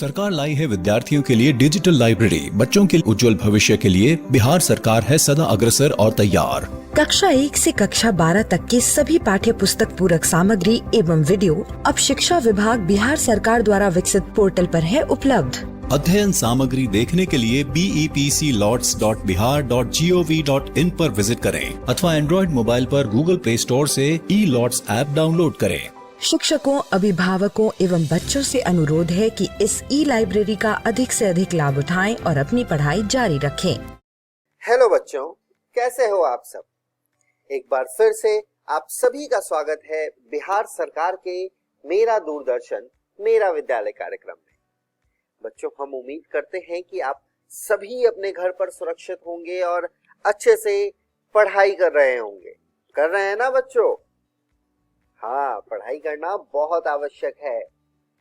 सरकार लाई है विद्यार्थियों के लिए डिजिटल लाइब्रेरी। बच्चों के उज्जवल भविष्य के लिए बिहार सरकार है सदा अग्रसर और तैयार। कक्षा 1 से कक्षा 12 तक के सभी पाठ्य पुस्तक पूरक सामग्री एवं वीडियो अब शिक्षा विभाग बिहार सरकार द्वारा विकसित पोर्टल पर है उपलब्ध। अध्ययन सामग्री देखने के लिए BEPCLOTS.bihar.gov.in पर विजिट करें अथवा एंड्रॉइड मोबाइल पर गूगल प्ले स्टोर से E-LOTS ऐप डाउनलोड करें। शिक्षकों, अभिभावकों एवं बच्चों से अनुरोध है कि इस ई-लाइब्रेरी का अधिक से अधिक लाभ उठाएं और अपनी पढ़ाई जारी रखें। हेलो बच्चों, कैसे हो आप सब? एक बार फिर से आप सभी का स्वागत है बिहार सरकार के मेरा दूरदर्शन मेरा विद्यालय कार्यक्रम में। बच्चों, हम उम्मीद करते हैं कि आप सभी अपने घर पर सुरक्षित होंगे और अच्छे से पढ़ाई कर रहे होंगे। कर रहे हैं ना बच्चों? हाँ, पढ़ाई करना बहुत आवश्यक है,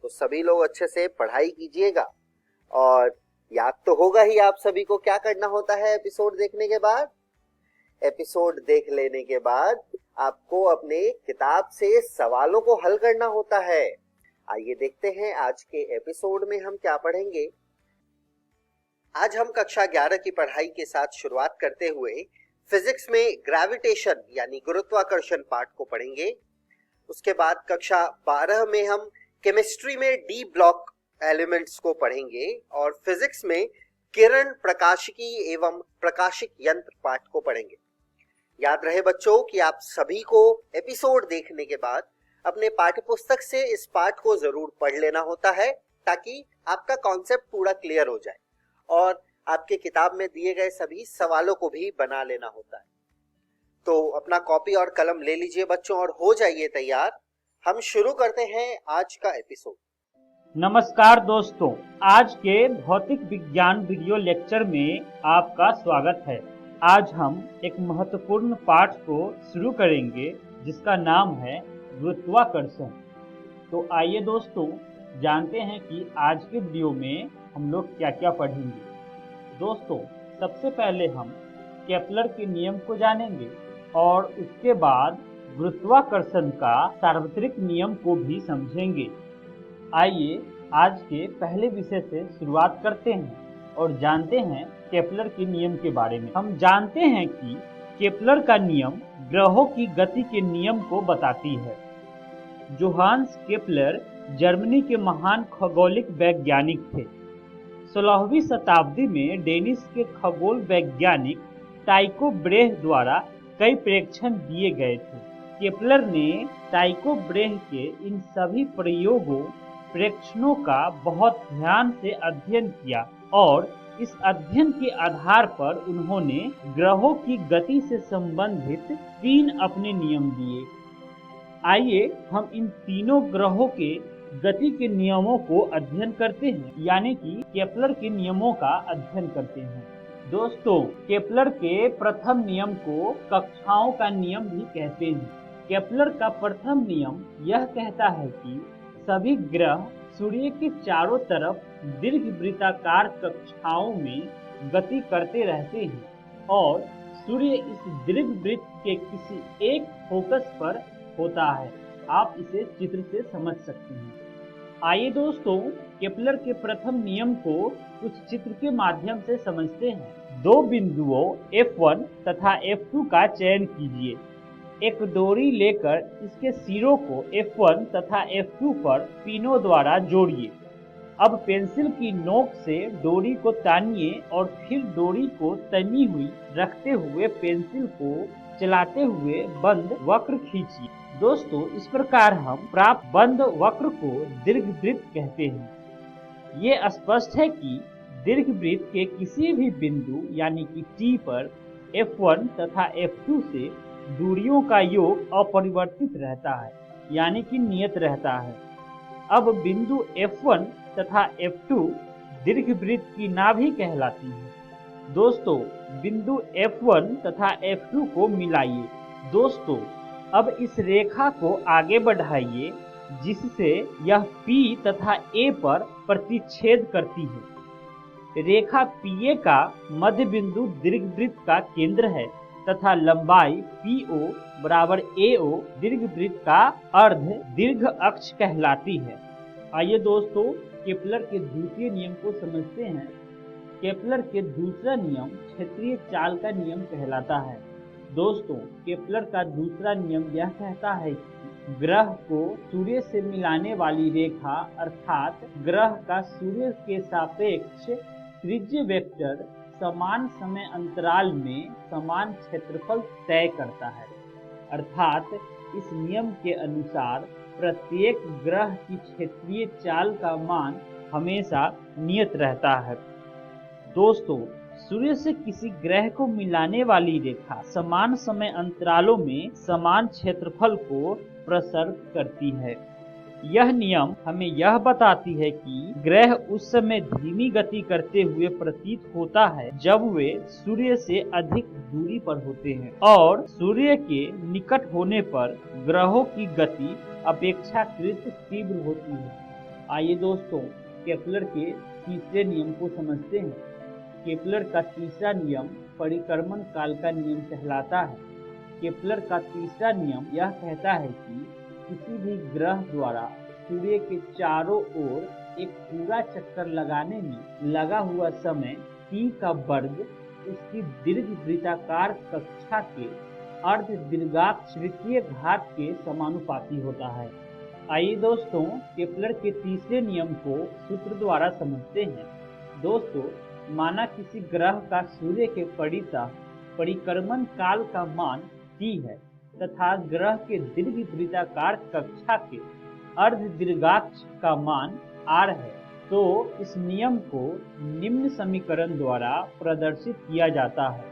तो सभी लोग अच्छे से पढ़ाई कीजिएगा। और याद तो होगा ही आप सभी को क्या करना होता है एपिसोड देखने के बाद। एपिसोड देख लेने के बाद आपको अपने किताब से सवालों को हल करना होता है। आइए देखते हैं आज के एपिसोड में हम क्या पढ़ेंगे। आज हम कक्षा 11 की पढ़ाई के साथ शुरुआत करते हुए फिजिक्स में ग्रेविटेशन यानी गुरुत्वाकर्षण पार्ट को पढ़ेंगे। उसके बाद कक्षा 12 में हम केमिस्ट्री में डी ब्लॉक एलिमेंट्स को पढ़ेंगे और फिजिक्स में किरण प्रकाशिकी एवं प्रकाशिक यंत्र पाठ को पढ़ेंगे। याद रहे बच्चों कि आप सभी को एपिसोड देखने के बाद अपने पाठ्य पुस्तक से इस पाठ को जरूर पढ़ लेना होता है, ताकि आपका कॉन्सेप्ट पूरा क्लियर हो जाए और आपके किताब में दिए गए सभी सवालों को भी बना लेना होता है। तो अपना कॉपी और कलम ले लीजिए बच्चों और हो जाइए तैयार। हम शुरू करते हैं आज का एपिसोड। नमस्कार दोस्तों, आज के भौतिक विज्ञान वीडियो लेक्चर में आपका स्वागत है। आज हम एक महत्वपूर्ण पाठ को शुरू करेंगे जिसका नाम है गुरुत्वाकर्षण। तो आइए दोस्तों, जानते हैं कि आज के वीडियो में हम लोग क्या क्या पढ़ेंगे। दोस्तों, सबसे पहले हम केपलर के नियम को जानेंगे और उसके बाद गुरुत्वाकर्षण का सार्वत्रिक नियम को भी समझेंगे। आइए आज के पहले विषय से शुरुआत करते हैं और जानते हैं केपलर के नियम के बारे में। हम जानते हैं कि केपलर का नियम ग्रहों की गति के नियम को बताती है। जोहान्स केपलर जर्मनी के महान खगोलिक वैज्ञानिक थे। 16वीं शताब्दी में डेनिश के खगोल वैज्ञानिक टाइको ब्रेह द्वारा कई प्रेक्षण दिए गए थे। केपलर ने टाइको ब्रेह के इन सभी प्रयोगों प्रेक्षणों का बहुत ध्यान से अध्ययन किया और इस अध्ययन के आधार पर उन्होंने ग्रहों की गति से संबंधित 3 अपने नियम दिए। आइए हम इन तीनों ग्रहों के गति के नियमों को अध्ययन करते हैं, यानी कि केपलर के नियमों का अध्ययन करते हैं। दोस्तों, केपलर के प्रथम नियम को कक्षाओं का नियम भी कहते हैं। केपलर का प्रथम नियम यह कहता है कि सभी ग्रह सूर्य के चारों तरफ दीर्घवृत्ताकार कक्षाओं में गति करते रहते हैं और सूर्य इस दीर्घवृत्त के किसी एक फोकस पर होता है। आप इसे चित्र से समझ सकते हैं। आइए दोस्तों, केपलर के प्रथम नियम को कुछ चित्र के माध्यम से समझते हैं। 2 बिंदुओं F1 तथा F2 का चयन कीजिए। एक डोरी लेकर इसके सिरों को F1 तथा F2 पर पिनों द्वारा जोड़िए। अब पेंसिल की नोक से डोरी को तानिए और फिर डोरी को तनी हुई रखते हुए पेंसिल को चलाते हुए बंद वक्र खींचिए। दोस्तों, इस प्रकार हम प्राप्त बंद वक्र को दीर्घवृत्त कहते हैं। ये स्पष्ट है कि दीर्घवृत्त के किसी भी बिंदु यानी कि T पर F1 तथा F2 से दूरियों का योग अपरिवर्तित रहता है, यानी कि नियत रहता है। अब बिंदु F1 तथा F2 दीर्घवृत्त की नाभि कहलाती है। दोस्तों, बिंदु F1 तथा F2 को मिलाइए। दोस्तों, अब इस रेखा को आगे बढ़ाइए जिससे यह P तथा A पर प्रतिच्छेद करती है। रेखा PA का मध्य बिंदु दीर्घवृत्त का केंद्र है तथा लंबाई PO बराबर AO दीर्घवृत्त का अर्ध दीर्घ अक्ष कहलाती है। आइए दोस्तों, केपलर के द्वितीय नियम को समझते हैं। केपलर के दूसरा नियम क्षेत्रीय चाल का नियम कहलाता है। दोस्तों, केपलर का दूसरा नियम यह कहता है कि ग्रह को सूर्य से मिलाने वाली रेखा अर्थात ग्रह का सूर्य के सापेक्ष त्रिज्य वेक्टर समान समय अंतराल में समान क्षेत्रफल तय करता है। अर्थात इस नियम के अनुसार प्रत्येक ग्रह की क्षेत्रीय चाल का मान हमेशा नियत रहता है। दोस्तों, सूर्य से किसी ग्रह को मिलाने वाली रेखा समान समय अंतरालों में समान क्षेत्रफल को प्रसरित करती है। यह नियम हमें यह बताती है कि ग्रह उस समय धीमी गति करते हुए प्रतीत होता है जब वे सूर्य से अधिक दूरी पर होते हैं और सूर्य के निकट होने पर ग्रहों की गति अपेक्षाकृत तीव्र होती है। आइए दोस्तों, केपलर के तीसरे नियम को समझते हैं। केपलर का तीसरा नियम परिक्रमण काल का नियम कहलाता है। केपलर का तीसरा नियम यह कहता है कि किसी भी ग्रह द्वारा सूर्य के चारों ओर एक पूरा चक्कर लगाने में लगा हुआ समय T का वर्ग उसकी दीर्घ वृत्ताकार कक्षा के अर्ध दीर्घाक्ष तृतीय घात के समानुपाती होता है। आइए दोस्तों, केपलर के तीसरे नियम को सूत्र द्वारा समझते हैं। दोस्तों, माना किसी ग्रह का सूर्य के परितः परिक्रमण काल का मान T है तथा ग्रह के दीर्घ वृत्ताकार कक्षा के अर्ध दीर्घाक्ष का मान R है, तो इस नियम को निम्न समीकरण द्वारा प्रदर्शित किया जाता है।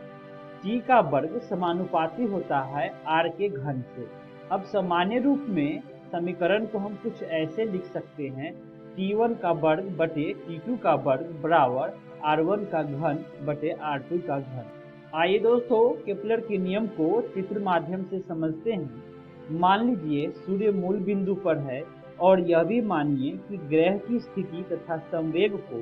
T का वर्ग समानुपाती होता है R के घन से। अब सामान्य रूप में समीकरण को हम कुछ ऐसे लिख सकते हैं, T1 का वर्ग बटे T2 का वर्ग बराबर R1 का घन बटे R2 का घन। आइए दोस्तों, केपलर के नियम को चित्र माध्यम से समझते हैं। मान लीजिए सूर्य मूल बिंदु पर है और यह भी मानिए कि ग्रह की स्थिति तथा संवेग को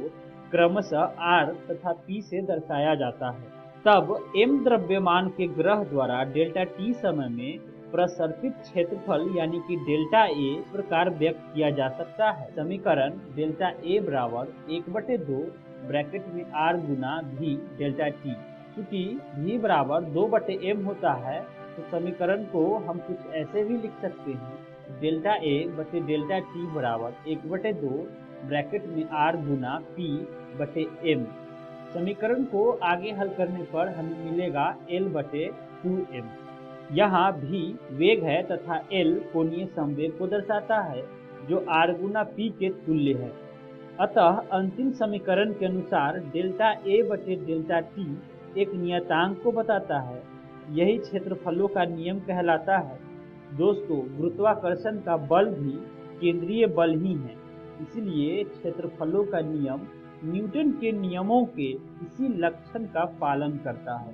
क्रमशः R तथा P से दर्शाया जाता है। तब m द्रव्यमान के ग्रह द्वारा डेल्टा T समय में प्रसर्पित क्षेत्रफल यानी कि डेल्टा A इस प्रकार व्यक्त किया जा सकता है। समीकरण डेल्टा A बराबर 1/2 ब्रैकेट में R गुना V डेल्टा T। चूंकि V बराबर 2/m होता है तो समीकरण को हम कुछ ऐसे भी लिख सकते हैं, डेल्टा A बटे डेल्टा T बराबर 1/2 ब्रैकेट में R गुना P बटे M। समीकरण को आगे हल करने पर हमें मिलेगा L/2m। यहाँ V वेग है तथा L कोणीय संवेग को दर्शाता है जो R गुना P के तुल्य है। अतः अंतिम समीकरण के अनुसार डेल्टा A बटे डेल्टा T एक नियतांक को बताता है। यही क्षेत्रफलों का नियम कहलाता है। दोस्तों, गुरुत्वाकर्षण का बल भी केंद्रीय बल ही है, इसलिए क्षेत्रफलों का नियम न्यूटन के नियमों के इसी लक्षण का पालन करता है।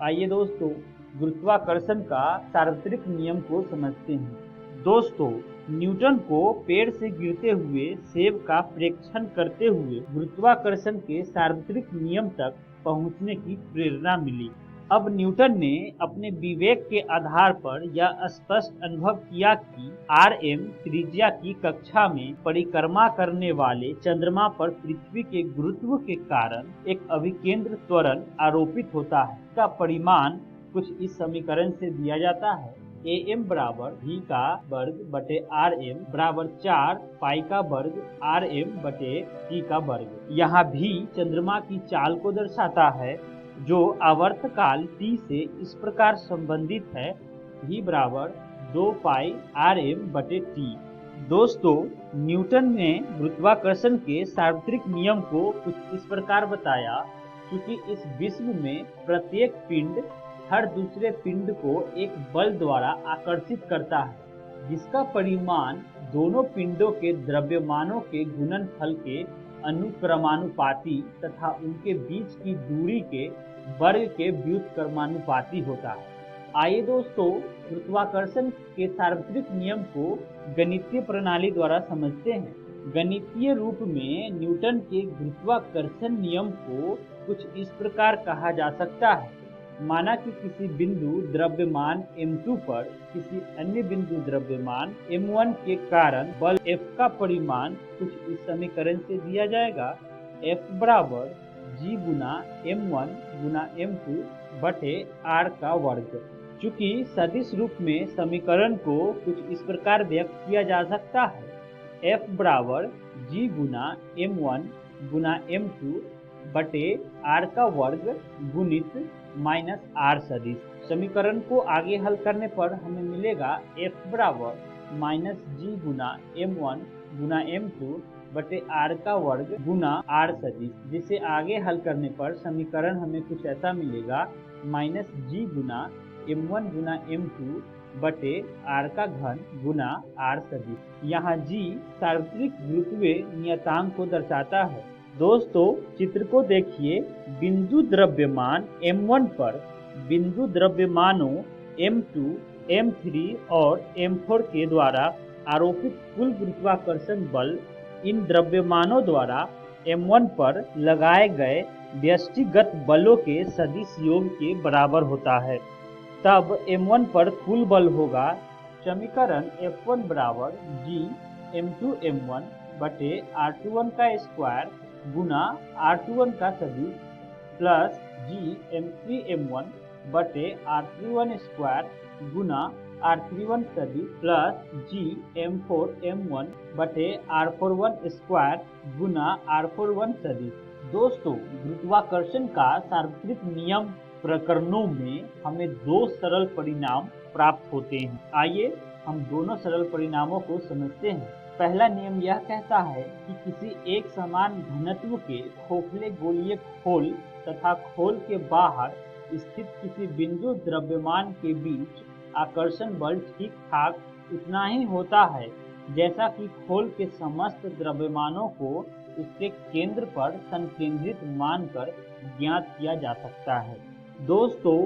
आइए दोस्तों, गुरुत्वाकर्षण का सार्वत्रिक नियम को समझते हैं। दोस्तों, न्यूटन को पेड़ से गिरते हुए सेब का प्रेक्षण करते हुए गुरुत्वाकर्षण के सार्वत्रिक नियम तक पहुंचने की प्रेरणा मिली। अब न्यूटन ने अपने विवेक के आधार पर यह स्पष्ट अनुभव किया कि Rm त्रिज्या की कक्षा में परिक्रमा करने वाले चंद्रमा पर पृथ्वी के गुरुत्व के कारण एक अभिकेंद्र त्वरण आरोपित होता है। इसका परिमाण कुछ इस समीकरण से दिया जाता है, Am बराबर V का वर्ग बटे Rm बराबर 4 पाई का वर्ग Rm बटे T का वर्ग। यहाँ V चंद्रमा की चाल को दर्शाता है जो आवर्तकाल T से इस प्रकार संबंधित है, V बराबर 2 पाई Rm बटे T। दोस्तों, न्यूटन ने गुरुत्वाकर्षण के सार्वत्रिक नियम को कुछ इस प्रकार बताया, क्योंकि इस विश्व में प्रत्येक पिंड हर दूसरे पिंड को एक बल द्वारा आकर्षित करता है, जिसका परिमाण दोनों पिंडों के द्रव्यमानों के गुणनफल के अनुक्रमानुपाती तथा उनके बीच की दूरी के वर्ग के व्युत्क्रमानुपाती होता है। आइए दोस्तों, गुरुत्वाकर्षण के सार्वत्रिक नियम को गणितीय प्रणाली द्वारा समझते हैं। गणितीय रूप में न्यूटन के गुरुत्वाकर्षण नियम को कुछ इस प्रकार कहा जा सकता है, माना कि किसी बिंदु द्रव्यमान m2 पर किसी अन्य बिंदु द्रव्यमान m1 के कारण बल F का परिमाण कुछ इस समीकरण से दिया जाएगा। F बराबर G गुना m1 गुना m2 बटे r का वर्ग। चूंकि सदिश रूप में समीकरण को कुछ इस प्रकार व्यक्त किया जा सकता है। F बराबर G गुना m1 गुना m2 बटे r का वर्ग गुणित माइनस r सदिश। समीकरण को आगे हल करने पर हमें मिलेगा F बराबर माइनस G गुना m1 गुना m2 बटे r का वर्ग गुना r सदिश, जिसे आगे हल करने पर समीकरण हमें कुछ ऐसा मिलेगा माइनस G गुना m1 गुना m2 बटे r का घन गुना r सदिश। यहाँ G सार्वत्रिक गुरुत्वीय नियतांक को दर्शाता है। दोस्तों चित्र को देखिए। बिंदु द्रव्यमान m1 पर बिंदु द्रव्यमानों m2, m3 और m4 के द्वारा आरोपित कुल गुरुत्वाकर्षण बल इन द्रव्यमानों द्वारा m1 पर लगाए गए व्यष्टिगत बलों के सदिश योग के बराबर होता है। तब m1 पर कुल बल होगा। समीकरण F1 बराबर G m2 m1 बटे r21 का स्क्वायर गुना r21 का सदिश प्लस G m3 m1 बटे r31 स्क्वायर गुना r31 सदिश प्लस G m4 m1 बटे r41 स्क्वायर गुना r41 सदिश। दोस्तों गुरुत्वाकर्षण का सार्वत्रिक नियम प्रकरणों में हमें दो सरल परिणाम प्राप्त होते हैं। आइए हम दोनों सरल परिणामों को समझते हैं। पहला नियम यह कहता है कि किसी एक समान घनत्व के खोखले गोलीय खोल तथा खोल के बाहर स्थित किसी बिंदु द्रव्यमान के बीच आकर्षण बल ठीक ठाक उतना ही होता है जैसा कि खोल के समस्त द्रव्यमानों को उसके केंद्र पर संकेंद्रित मानकर ज्ञात किया जा सकता है। दोस्तों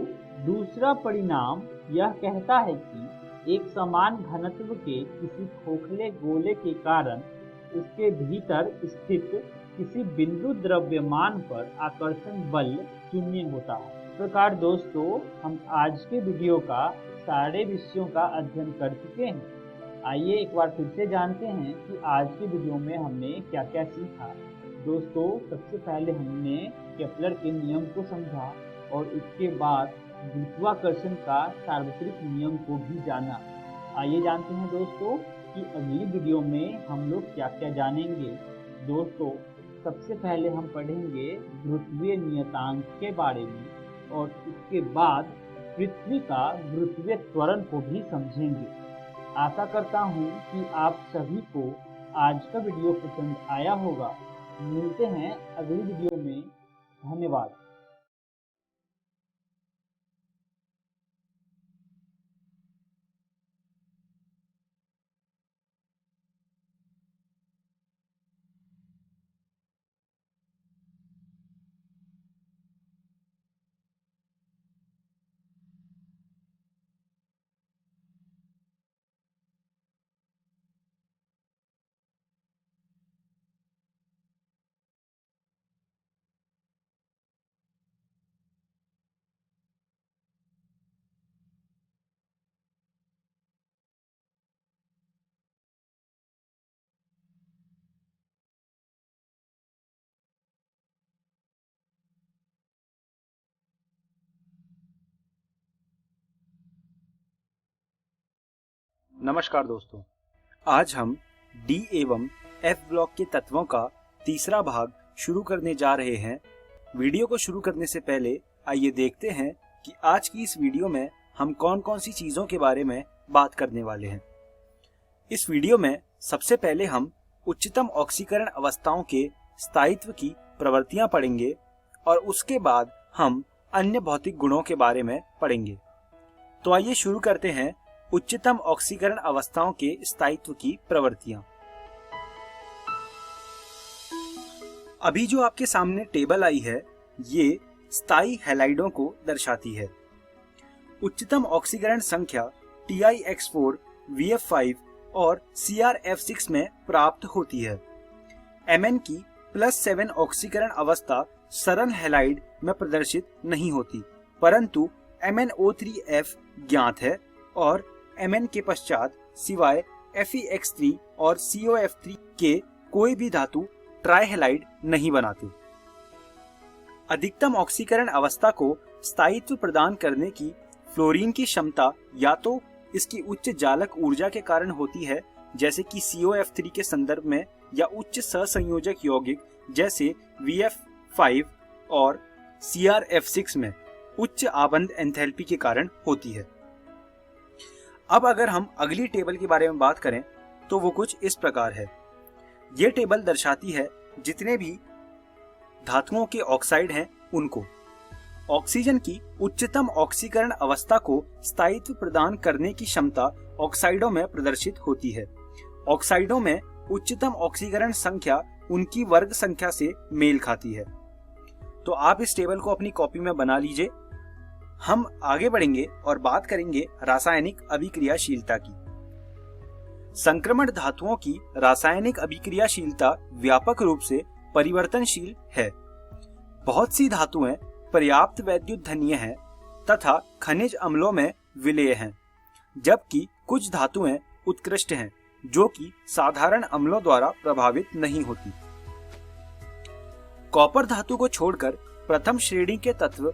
दूसरा परिणाम यह कहता है कि एक समान घनत्व के किसी खोखले गोले के कारण उसके भीतर स्थित किसी बिंदु द्रव्यमान पर आकर्षण बल शून्य होता है। इस प्रकार दोस्तों हम आज के वीडियो का सारे विषयों का अध्ययन कर चुके हैं। आइए एक बार फिर से जानते हैं कि आज के वीडियो में हमने क्या क्या सीखा। दोस्तों सबसे पहले हमने केपलर के नियम को समझा और उसके बाद गुरुत्वाकर्षण का सार्वत्रिक नियम को भी जाना। आइए जानते हैं दोस्तों कि अगली वीडियो में हम लोग क्या क्या जानेंगे। दोस्तों सबसे पहले हम पढ़ेंगे गुरुत्वीय नियतांक के बारे में और उसके बाद पृथ्वी का गुरुत्वीय त्वरण को भी समझेंगे। आशा करता हूँ कि आप सभी को आज का वीडियो पसंद आया होगा। मिलते हैं अगली वीडियो में। धन्यवाद। नमस्कार दोस्तों, आज हम डी एवं एफ ब्लॉक के तत्वों का तीसरा भाग शुरू करने जा रहे हैं। वीडियो को शुरू करने से पहले आइए देखते हैं कि आज की इस वीडियो में हम कौन कौन सी चीजों के बारे में बात करने वाले हैं। इस वीडियो में सबसे पहले हम उच्चतम ऑक्सीकरण अवस्थाओं के स्थायित्व की प्रवृत्तियां पढ़ेंगे और उसके बाद हम अन्य भौतिक गुणों के बारे में पढ़ेंगे। तो आइए शुरू करते हैं उच्चतम ऑक्सीकरण अवस्थाओं के स्थायित्व की प्रवृत्तियां। अभी जो आपके सामने टेबल आई है ये स्थायी हैलाइडों को दर्शाती है। उच्चतम ऑक्सीकरण संख्या TiX4, VF5 और CrF6 में प्राप्त होती है। Mn की +7 ऑक्सीकरण अवस्था सरल हैलाइड में प्रदर्शित नहीं होती परंतु MnO3F ज्ञात है और Mn के पश्चात सिवाय FeX3 और COF3 के कोई भी धातु ट्राइहेलाइड नहीं बनाते। अधिकतम ऑक्सीकरण अवस्था को स्थायित्व प्रदान करने की फ्लोरीन की क्षमता या तो इसकी उच्च जालक ऊर्जा के कारण होती है, जैसे कि COF3 के संदर्भ में, या उच्च सहसंयोजक यौगिक जैसे VF5 और CrF6 में उच्च आबंध एंथैल्पी के कारण होती है। अब अगर हम अगली टेबल के बारे में बात करें तो वो कुछ इस प्रकार है। ये टेबल दर्शाती है जितने भी धातुओं के ऑक्साइड हैं उनको। ऑक्सीजन की उच्चतम ऑक्सीकरण अवस्था को स्थायित्व प्रदान करने की क्षमता ऑक्साइडों में प्रदर्शित होती है। ऑक्साइडों में उच्चतम ऑक्सीकरण संख्या उनकी वर्ग संख्या से मेल खाती है। तो आप इस टेबल को अपनी कॉपी में बना लीजिए। हम आगे बढ़ेंगे और बात करेंगे रासायनिक अभिक्रियाशीलता की। संक्रमण धातुओं की रासायनिक अभिक्रियाशीलता व्यापक रूप से परिवर्तनशील है। बहुत सी धातुएं पर्याप्त वैद्युतधनीय हैं तथा खनिज अम्लों में विलेय हैं, जबकि कुछ धातुएं उत्कृष्ट हैं जो कि साधारण अम्लों द्वारा प्रभावित नहीं होती। कॉपर धातु को छोड़कर प्रथम श्रेणी के तत्व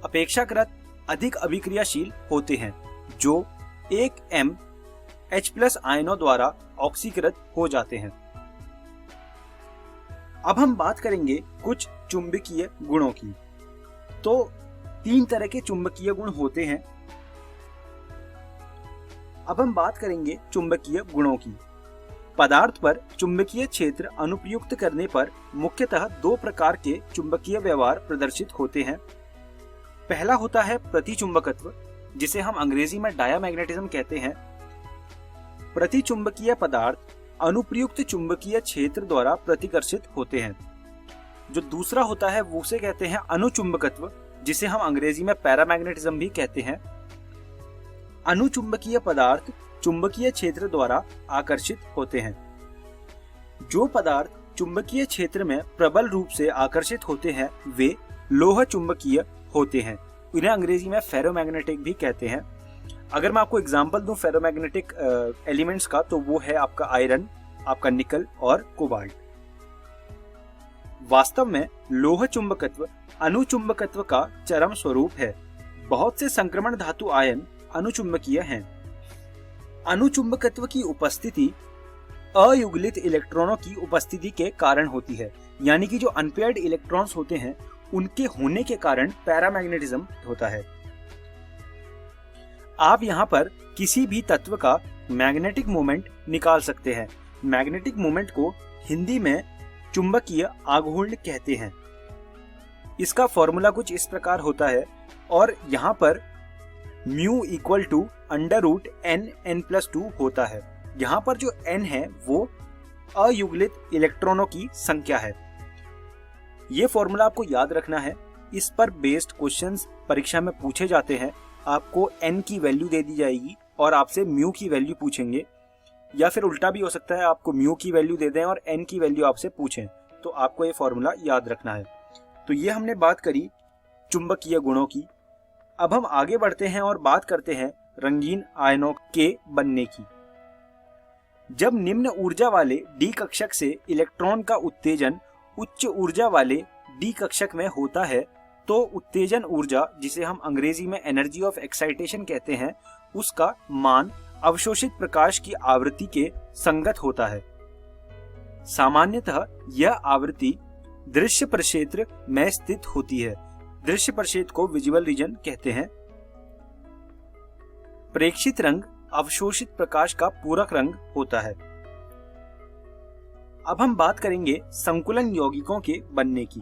अपेक्षाकृत अधिक अभिक्रियाशील होते हैं, जो 1M H+ आयनों द्वारा ऑक्सीकृत हो जाते हैं। अब हम बात करेंगे कुछ चुंबकीय गुणों की। तो 3 तरह के चुंबकीय गुण होते हैं। अब हम बात करेंगे चुंबकीय गुणों की। पदार्थ पर चुंबकीय क्षेत्र अनुप्रयुक्त करने पर मुख्यतः 2 प्रकार के चुंबकीय व्यवहार प्रदर्शित होते हैं। पहला होता है प्रतिचुंबकत्व, जिसे हम अंग्रेजी में डायामैग्नेटिज्म कहते हैं। प्रतिचुंबकीय पदार्थ अनुप्रयुक्त चुंबकीय क्षेत्र द्वारा प्रतिकर्षित होते हैं। जो दूसरा होता है वो उसे कहते हैं अनुचुंबकत्व, जिसे हम अंग्रेजी में पैरामैग्नेटिज्म भी कहते हैं। अनुचुंबकीय पदार्थ चुंबकीय क्षेत्र द्वारा आकर्षित होते हैं। जो पदार्थ चुंबकीय क्षेत्र में प्रबल रूप से आकर्षित होते हैं वे लोह चुंबकीय होते हैं। इन्हें अंग्रेजी में फेरोमैग्नेटिक भी कहते हैं। अगर मैं आपको एग्जांपल दूं फेरोमैग्नेटिक एलिमेंट्स का, तो वो है आपका आयरन, आपका निकल और कोबाल्ट। वास्तव में लोह चुंबकत्व अनुचुंबकत्व का चरम स्वरूप है। बहुत से संक्रमण धातु आयन अनुचुंबकीय हैं। अनुचुंबकत्व की उपस्थिति अयुग्लित इलेक्ट्रॉनों की उपस्थिति के कारण होती है, यानी कि जो अनपेयर्ड इलेक्ट्रॉन्स होते हैं उनके होने के कारण पैरामैग्नेटिज्म होता है। आप यहाँ पर किसी भी तत्व का मैग्नेटिक मोमेंट निकाल सकते हैं। मैग्नेटिक मोमेंट को हिंदी में चुंबकीय आघूर्ण कहते हैं। इसका फॉर्मूला कुछ इस प्रकार होता है, और यहाँ पर म्यू इक्वल टू √n+2 होता है। यहाँ पर जो n है वो अयुग्लित इलेक्ट्रॉनों की संख्या है। ये फॉर्मूला आपको याद रखना है। इस पर बेस्ड क्वेश्चंस परीक्षा में पूछे जाते हैं। आपको n की वैल्यू दे दी जाएगी और आपसे म्यू की वैल्यू पूछेंगे, या फिर उल्टा भी हो सकता है, आपको म्यू की वैल्यू दे दें और n की वैल्यू आपसे पूछें। तो आपको ये फॉर्मूला याद रखना है। तो ये हमने बात करी चुंबकीय गुणों की। अब हम आगे बढ़ते हैं और बात करते हैं रंगीन आयनों के बनने की। जब निम्न ऊर्जा वाले डी कक्षक से इलेक्ट्रॉन का उत्तेजन उच्च ऊर्जा वाले डी कक्षक में होता है, तो उत्तेजन ऊर्जा, जिसे हम अंग्रेजी में एनर्जी ऑफ एक्साइटेशन कहते हैं, उसका मान अवशोषित प्रकाश की आवृत्ति के संगत होता है। सामान्यतः यह आवृत्ति दृश्य प्रक्षेत्र में स्थित होती है। दृश्य प्रक्षेत्र को विजुअल रीजन कहते हैं। प्रेक्षित रंग अवशोषित प्रकाश का पूरक रंग होता है। अब हम बात करेंगे संकुलन यौगिकों के बनने की।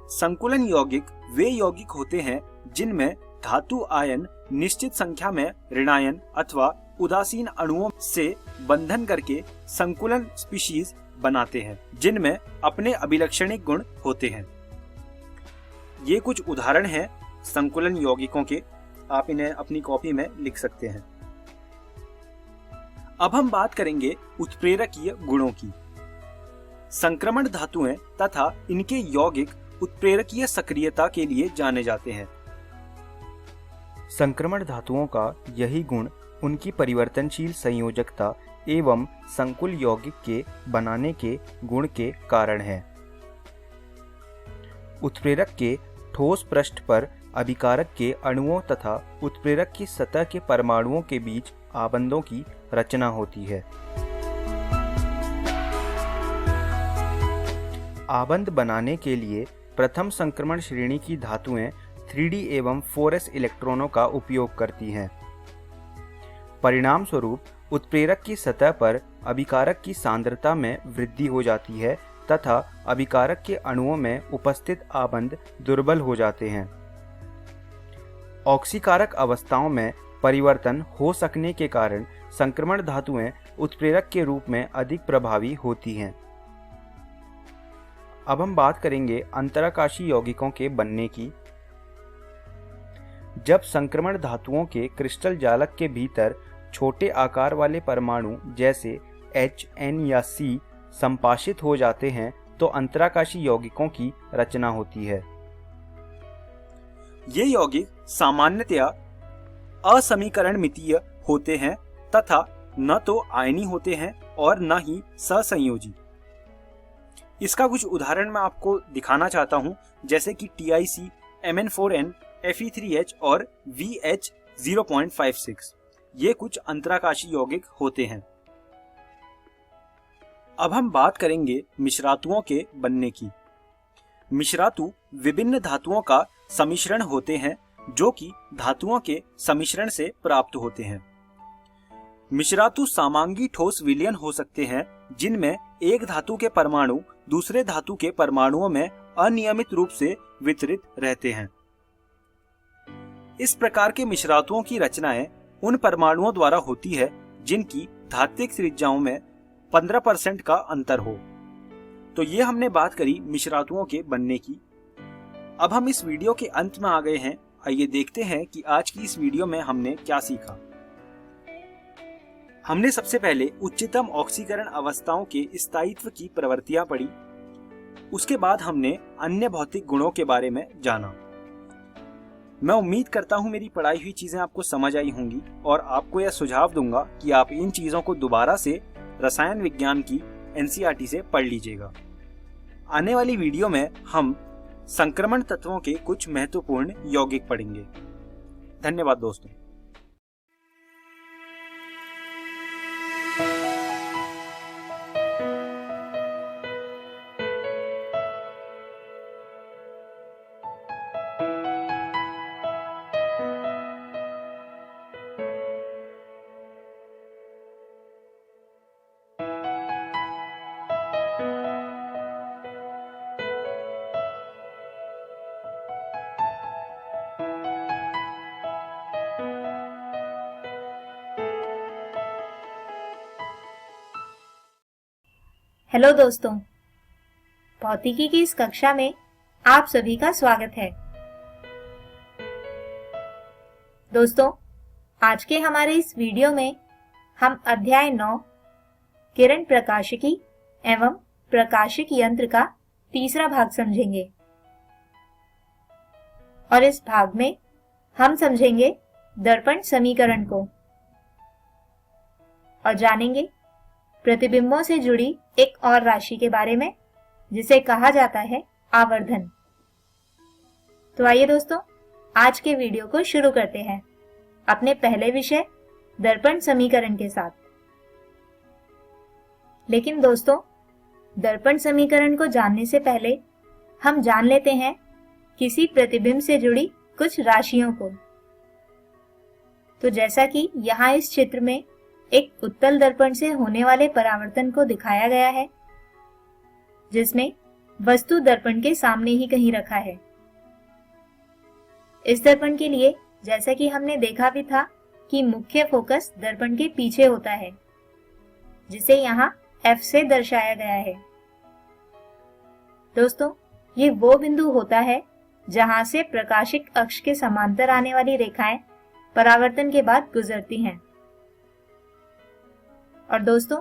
संकुलन यौगिक वे यौगिक होते हैं जिनमें धातु आयन निश्चित संख्या में ऋणायन अथवा उदासीन अणुओं से बंधन करके संकुलन स्पीशीज बनाते हैं, जिनमें अपने अभिलक्षणिक गुण होते हैं। ये कुछ उदाहरण हैं संकुलन यौगिकों के। आप इन्हें अपनी कॉपी में लिख सकते हैं। अब हम बात करेंगे उत्प्रेरकीय गुणों की। संक्रमण धातुएं तथा इनके यौगिक उत्प्रेरकीय सक्रियता के लिए जाने जाते हैं। संक्रमण धातुओं का यही गुण उनकी परिवर्तनशील संयोजकता एवं संकुल यौगिक के बनाने के गुण के कारण है। उत्प्रेरक के ठोस पृष्ठ पर अभिकारक के अणुओं तथा उत्प्रेरक की सतह के परमाणुओं के बीच आबंधों की रचना होती है। आबंध बनाने के लिए प्रथम संक्रमण श्रेणी की धातुएं 3D एवं 4s इलेक्ट्रॉनों का उपयोग करती हैं। परिणाम स्वरूप उत्प्रेरक की सतह पर अभिकारक की सांद्रता में वृद्धि हो जाती है तथा अभिकारक के अणुओं में उपस्थित आबंध दुर्बल हो जाते हैं। ऑक्सीकारक अवस्थाओं में परिवर्तन हो सकने के कारण संक्रमण धातुएं उत्प्रेरक के रूप में अधिक प्रभावी होती हैं। अब हम बात करेंगे अंतराकाशी यौगिकों के बनने की। जब संक्रमण धातुओं के क्रिस्टल जालक के भीतर छोटे आकार वाले परमाणु जैसे H, N या C संपाशित हो जाते हैं तो अंतराकाशी यौगिकों की रचना होती है। ये यौगिक सामान्यतया असमीकरणमितीय होते हैं तथा न तो आयनी होते हैं और न ही सहसंयोजी। इसका कुछ उदाहरण मैं आपको दिखाना चाहता हूं, जैसे कि TiC, Mn4n, Fe3H और VH0.56। ये कुछ अंतराकाशी यौगिक होते हैं। अब हम बात करेंगे मिश्रातुओं के बनने की। मिश्रातु विभिन्न धातुओं का सम्मिश्रण होते हैं जो कि धातुओं के सम्मिश्रण से प्राप्त होते हैं। मिश्रातु समांगी ठोस विलयन हो सकते हैं जिनमें एक धातु के परमाणु दूसरे धातु के परमाणुओं में अनियमित रूप से वितरित रहते हैं। इस प्रकार के मिश्रातुओं की रचनाएं उन परमाणुओं द्वारा होती है जिनकी धात्विक त्रिज्याओं में 15% का अंतर हो। तो ये हमने बात करी मिश्रातुओं के बनने की। अब हम इस वीडियो के अंत में आ गए हैं। आइए देखते हैं कि आज की इस वीडियो में हमने क्या सीखा। हमने सबसे पहले उच्चतम ऑक्सीकरण अवस्थाओं के स्थायित्व की प्रवृत्तियां पढ़ी। उसके बाद हमने अन्य भौतिक गुणों के बारे में जाना। मैं उम्मीद करता हूं मेरी पढ़ाई हुई चीजें आपको समझ आई होंगी और आपको यह सुझाव दूंगा कि आप इन चीजों को दोबारा से रसायन विज्ञान की NCERT से पढ़ लीजिएगा। आने वाली वीडियो में हम संक्रमण तत्वों के कुछ महत्वपूर्ण यौगिक पढ़ेंगे। धन्यवाद दोस्तों। हेलो दोस्तों, भौतिकी की इस कक्षा में आप सभी का स्वागत है। दोस्तों, आज के हमारे इस वीडियो में हम अध्याय 9 किरण प्रकाशिकी एवं प्रकाशिक यंत्र का तीसरा भाग समझेंगे और इस भाग में हम समझेंगे दर्पण समीकरण को और जानेंगे प्रतिबिंबों से जुड़ी एक और राशि के बारे में जिसे कहा जाता है आवर्धन। तो आइए दोस्तों, आज के वीडियो को शुरू करते हैं अपने पहले विषय दर्पण समीकरण के साथ। लेकिन दोस्तों, दर्पण समीकरण को जानने से पहले हम जान लेते हैं किसी प्रतिबिंब से जुड़ी कुछ राशियों को। तो जैसा कि यहाँ इस चित्र में एक उत्तल दर्पण से होने वाले परावर्तन को दिखाया गया है, जिसमें वस्तु दर्पण के सामने ही कहीं रखा है। इस दर्पण के लिए जैसा कि हमने देखा भी था कि मुख्य फोकस दर्पण के पीछे होता है, जिसे यहाँ F से दर्शाया गया है। दोस्तों, ये वो बिंदु होता है जहां से प्रकाशिक अक्ष के समांतर आने वाली रेखाएं परावर्तन के बाद गुजरती हैं। और दोस्तों,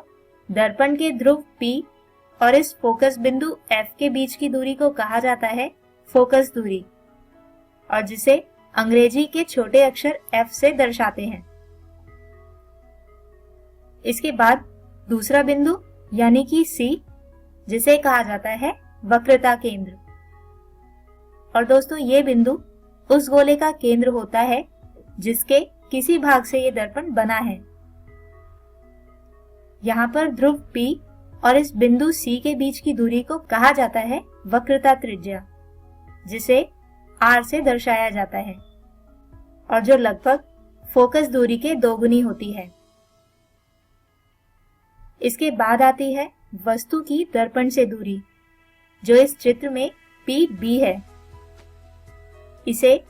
दर्पण के ध्रुव P और इस फोकस बिंदु F के बीच की दूरी को कहा जाता है फोकस दूरी, और जिसे अंग्रेजी के छोटे अक्षर F से दर्शाते हैं। इसके बाद दूसरा बिंदु यानी कि C, जिसे कहा जाता है वक्रता केंद्र। और दोस्तों ये बिंदु उस गोले का केंद्र होता है जिसके किसी भाग से ये दर्पण बना है। यहाँ पर ध्रुव P और इस बिंदु C के बीच की दूरी को कहा जाता है वक्रता त्रिज्या, जिसे R से दर्शाया जाता है और जो लगभग फोकस दूरी के दोगुनी होती है। इसके बाद आती है वस्तु की दर्पण से दूरी, जो इस चित्र में PB है। इसे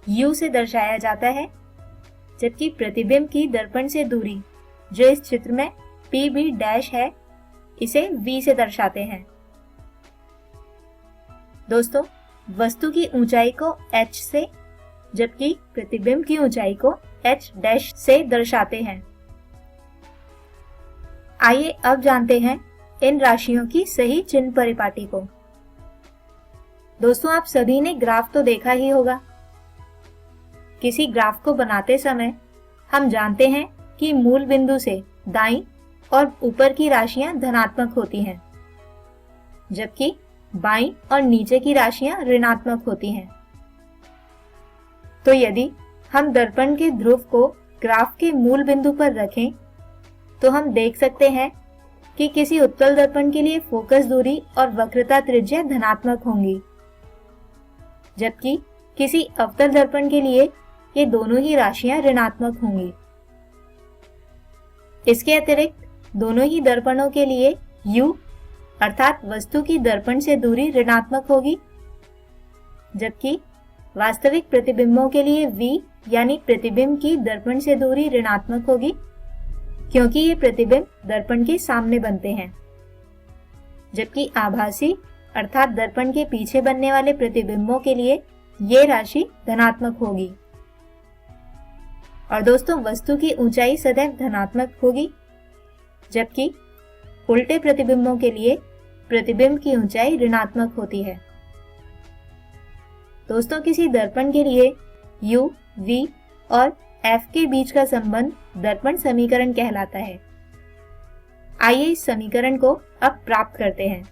U से दर्शाया जाता है, जबकि प्रतिबिंब की दर्पण से दूरी, जो इस चित्र में PB डैश है, इसे V से दर्शाते हैं। दोस्तों, वस्तु की ऊंचाई को H से, जबकि प्रतिबिंब की ऊंचाई को H डैश से दर्शाते हैं। आइए अब जानते हैं इन राशियों की सही चिन्ह परिपाटी को। दोस्तों, आप सभी ने ग्राफ तो देखा ही होगा। किसी ग्राफ को बनाते समय हम जानते हैं कि मूल बिंदु से दाईं और ऊपर की राशियां धनात्मक होती हैं, जबकि बाईं और नीचे की राशियां ऋणात्मक होती हैं। तो यदि हम दर्पण के ध्रुव को ग्राफ के मूल बिंदु पर रखें, तो हम देख सकते हैं कि किसी उत्तल दर्पण के लिए फोकस दूरी और वक्रता त्रिज्या धनात्मक होंगी, जबकि किसी अवतल दर्पण के लिए ये दोनों ही राशियां ऋणात्मक होंगी। इसके अतिरिक्त दोनों ही दर्पणों के लिए U अर्थात वस्तु की दर्पण से दूरी ऋणात्मक होगी, जबकि वास्तविक प्रतिबिंबों के लिए V यानी प्रतिबिंब की दर्पण से दूरी ऋणात्मक होगी, क्योंकि ये प्रतिबिंब दर्पण के सामने बनते हैं, जबकि आभासी अर्थात दर्पण के पीछे बनने वाले प्रतिबिंबों के लिए ये राशि धनात्मक होगी। और दोस्तों, वस्तु की ऊंचाई सदैव धनात्मक होगी, जबकि उल्टे प्रतिबिंबों के लिए प्रतिबिंब की ऊंचाई ऋणात्मक होती है। दोस्तों, किसी दर्पण के लिए U, V और F के बीच का संबंध दर्पण समीकरण कहलाता है। आइए इस समीकरण को अब प्राप्त करते हैं।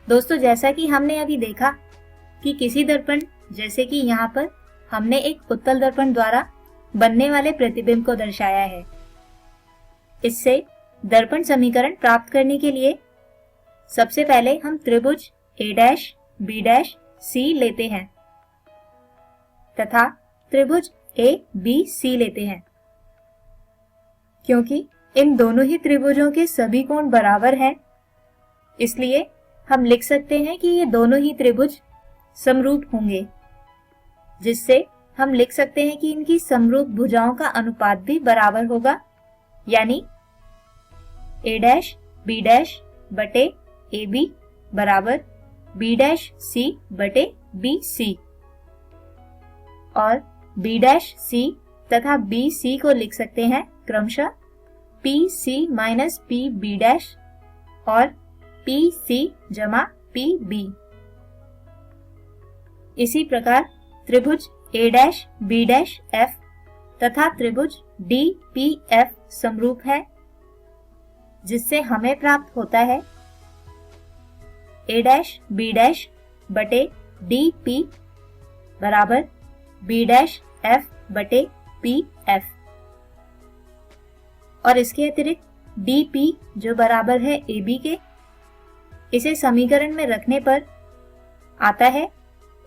दोस्तों, जैसा कि हमने अभी देखा कि किसी दर्पण, जैसे कि यहाँ पर हमने एक उत्तल दर्पण द्वारा बनने वाले प्रतिबिंब को दर्शाया है। इससे दर्पण समीकरण प्राप्त करने के लिए सबसे पहले हम त्रिभुज A', B', C लेते हैं तथा त्रिभुज ABC लेते हैं। क्योंकि इन दोनों ही त्रिभुजों के सभी कोण बराबर हैं, इसलिए हम लिख सकते हैं कि ये दोनों ही त्रिभुज समरूप होंगे, जिससे हम लिख सकते हैं कि इनकी समरूप भुजाओं का अनुपात भी बराबर होगा, यानी A' B' बटे AB बराबर B' बटे BC, और B' तथा BC को लिख सकते हैं क्रमशः PC माइनस PB' और PC जमा PB। इसी प्रकार त्रिभुज A', B', F तथा त्रिभुज DPF समरूप है, जिससे हमें प्राप्त होता है A' B' बटे DP बराबर B' F बटे PF। और इसके अतिरिक्त DP जो बराबर है AB के, इसे समीकरण में रखने पर आता है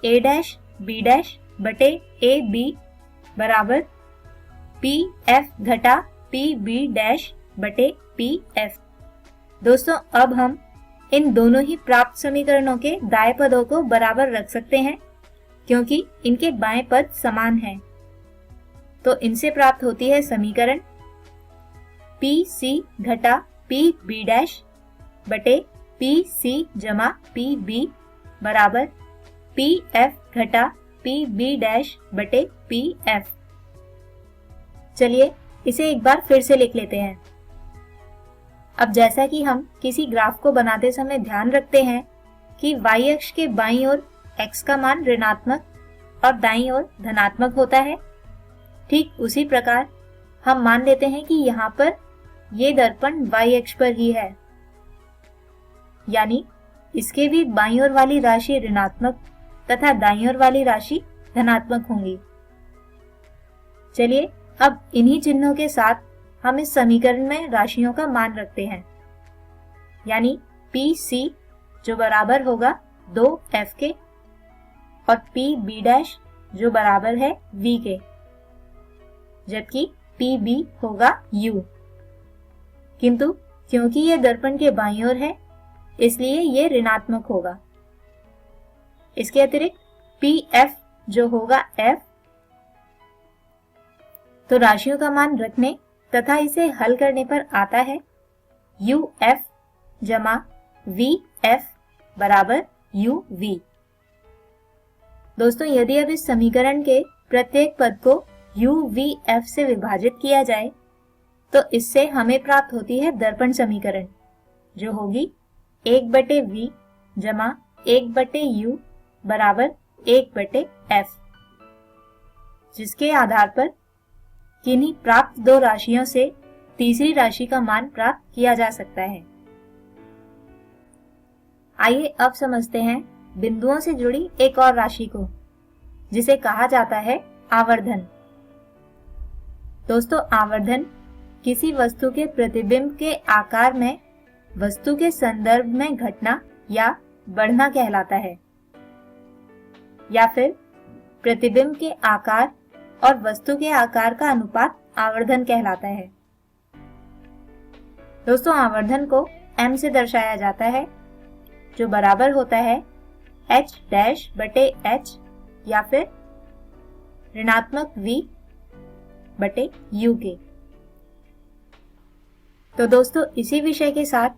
A' B' बटे AB बराबर PF घटा PB' बटे PF। दोस्तों, अब हम इन दोनों ही प्राप्त समीकरणों के दाएं पदों को बराबर रख सकते हैं, क्योंकि इनके बाएं पद समान हैं। तो इनसे प्राप्त होती है समीकरण PC घटा PB' बटे PC जमा PB बराबर PF घटा PB' बटे PF। चलिए इसे एक बार फिर से लिख लेते हैं। अब जैसा कि हम किसी ग्राफ को बनाते समय ध्यान रखते हैं कि y अक्ष के बाईं ओर x का मान ऋणात्मक और दाईं ओर धनात्मक होता है, ठीक उसी प्रकार हम मान लेते हैं कि यहाँ पर ये दर्पण y अक्ष पर ही है, यानी इसके भी बाईं ओर वाली राशि ऋणात्मक तथा दाईं ओर वाली राशि धनात्मक होंगी। चलिए अब इन्हीं चिन्हों के साथ हम इस समीकरण में राशियों का मान रखते हैं, यानी PC जो बराबर होगा 2F के और PB' जो बराबर है V के, जबकि PB होगा U। किंतु क्योंकि ये दर्पण के बाईं ओर है इसलिए ये ऋणात्मक होगा। इसके अतिरिक्त PF जो होगा F, तो राशियों का मान रखने तथा इसे हल करने पर आता है UF जमा VF बराबर UV। दोस्तों यदि अब इस समीकरण के प्रत्येक पद को UVF से विभाजित किया जाए तो इससे हमें प्राप्त होती है दर्पण समीकरण, जो होगी 1/V जमा 1/U बराबर 1/F, जिसके आधार पर किन्हीं प्राप्त दो राशियों से तीसरी राशि का मान प्राप्त किया जा सकता है। आइए अब समझते हैं बिंदुओं से जुड़ी एक और राशि को, जिसे कहा जाता है आवर्धन। दोस्तों आवर्धन किसी वस्तु के प्रतिबिंब के आकार में वस्तु के संदर्भ में घटना या बढ़ना कहलाता है, या फिर प्रतिबिंब के आकार और वस्तु के आकार का अनुपात आवर्धन कहलाता है। दोस्तों आवर्धन को m से दर्शाया जाता है, जो बराबर होता है h'/h या फिर ऋणात्मक v/u के। तो दोस्तों इसी विषय के साथ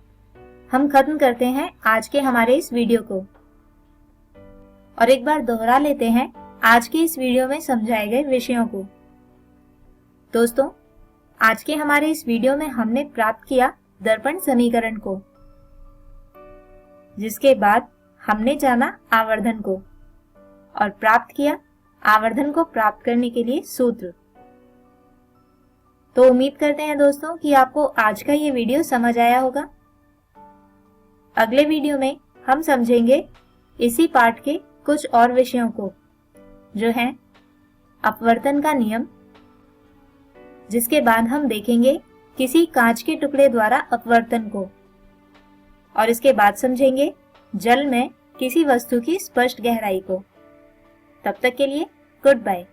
हम खत्म करते हैं आज के हमारे इस वीडियो को, और एक बार दोहरा लेते हैं आज के इस वीडियो में समझाए गए विषयों को। दोस्तों आज के हमारे इस वीडियो में हमने प्राप्त किया दर्पण समीकरण को, जिसके बाद हमने जाना आवर्धन को और प्राप्त किया आवर्धन को प्राप्त करने के लिए सूत्र। तो उम्मीद करते हैं दोस्तों कि आपको आज का ये वीडियो समझ आया होगा। अगले वीडियो में हम समझेंगे इसी पाठ के कुछ और विषयों को, जो हैं अपवर्तन का नियम, जिसके बाद हम देखेंगे किसी कांच के टुकड़े द्वारा अपवर्तन को, और इसके बाद समझेंगे जल में किसी वस्तु की स्पष्ट गहराई को। तब तक के लिए good bye.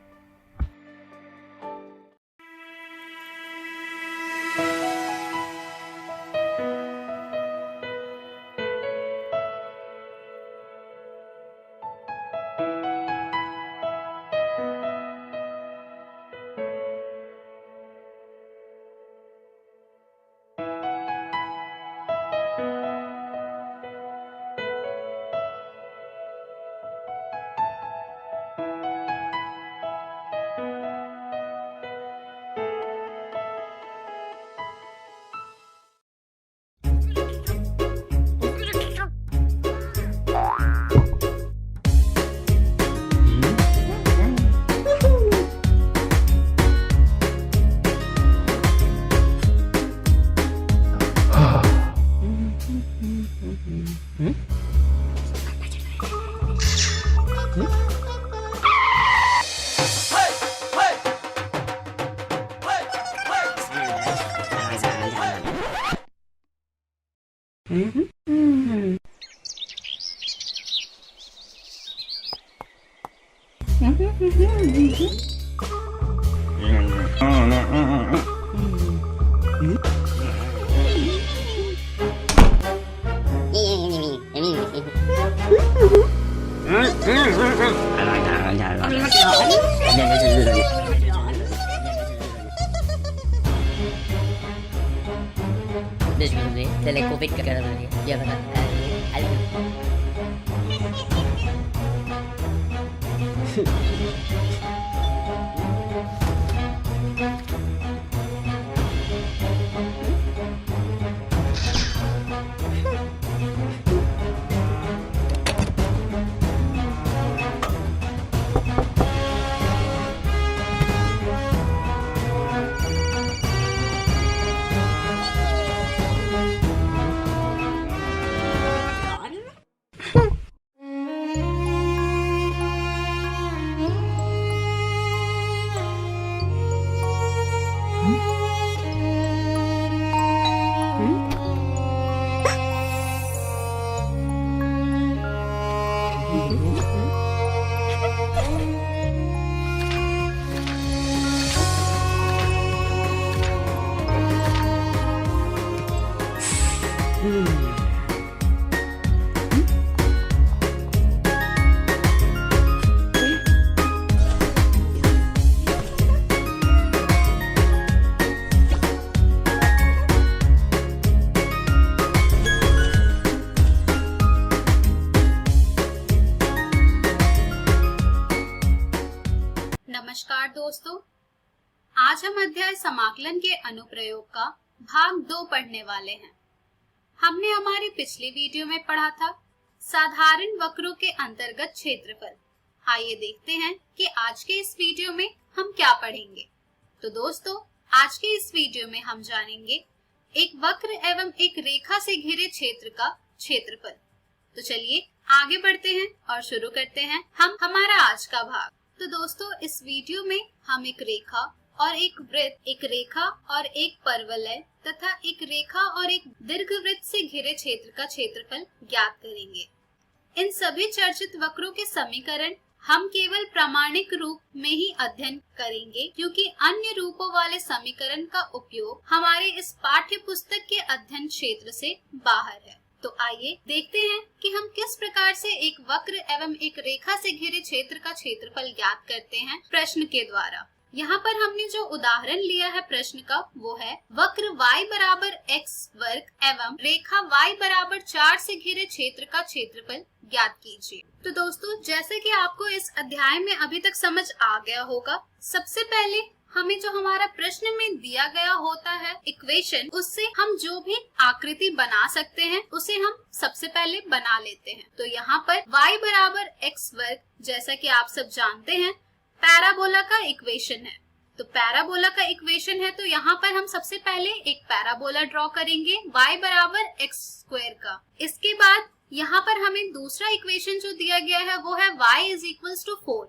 Telekovic ka na niya. Dia ka na. Alam mo. नमस्कार दोस्तों, आज हम अध्याय समाकलन के अनुप्रयोग का भाग 2 पढ़ने वाले हैं। हमने हमारी पिछली वीडियो में पढ़ा था साधारण वक्रों के अंतर्गत क्षेत्रफल। आइए देखते हैं कि आज के इस वीडियो में हम क्या पढ़ेंगे। तो दोस्तों, आज के इस वीडियो में हम जानेंगे एक वक्र एवं एक रेखा से घिरे क्षेत्र का क्षेत्रफल। तो चलिए आगे बढ़ते हैं और शुरू करते हैं हम हमारा आज का भाग। तो दोस्तों, इस वीडियो में हम एक रेखा और एक वृत्त, एक रेखा और एक परवलय तथा एक रेखा और एक दीर्घवृत्त से घिरे क्षेत्र का क्षेत्रफल ज्ञात करेंगे। इन सभी चर्चित वक्रों के समीकरण हम केवल प्रामाणिक रूप में ही अध्ययन करेंगे, क्योंकि अन्य रूपों वाले समीकरण का उपयोग हमारे इस पाठ्य पुस्तक के अध्ययन क्षेत्र से बाहर है। तो आइए देखते हैं कि हम किस प्रकार से एक वक्र एवं एक रेखा से घिरे क्षेत्र का क्षेत्रफल ज्ञात करते हैं प्रश्न के द्वारा। यहाँ पर हमने जो उदाहरण लिया है प्रश्न का, वो है वक्र y बराबर x वर्ग एवं रेखा y बराबर 4 से घिरे क्षेत्र का क्षेत्रफल ज्ञात कीजिए। तो दोस्तों, जैसे कि आपको इस अध्याय में अभी तक समझ आ गया होगा, सबसे पहले हमें जो हमारा प्रश्न में दिया गया होता है इक्वेशन, उससे हम जो भी आकृति बना सकते हैं उसे हम सबसे पहले बना लेते हैं। तो यहाँ पर y बराबर x वर्ग, जैसा कि आप सब जानते हैं, पैराबोला का इक्वेशन है। तो पैराबोला का इक्वेशन है, तो यहाँ पर हम सबसे पहले एक पैराबोला ड्रॉ करेंगे y बराबर x स्क्वायर का। इसके बाद यहाँ पर हमें दूसरा इक्वेशन जो दिया गया है वो है y इज इक्वल्स टू 4।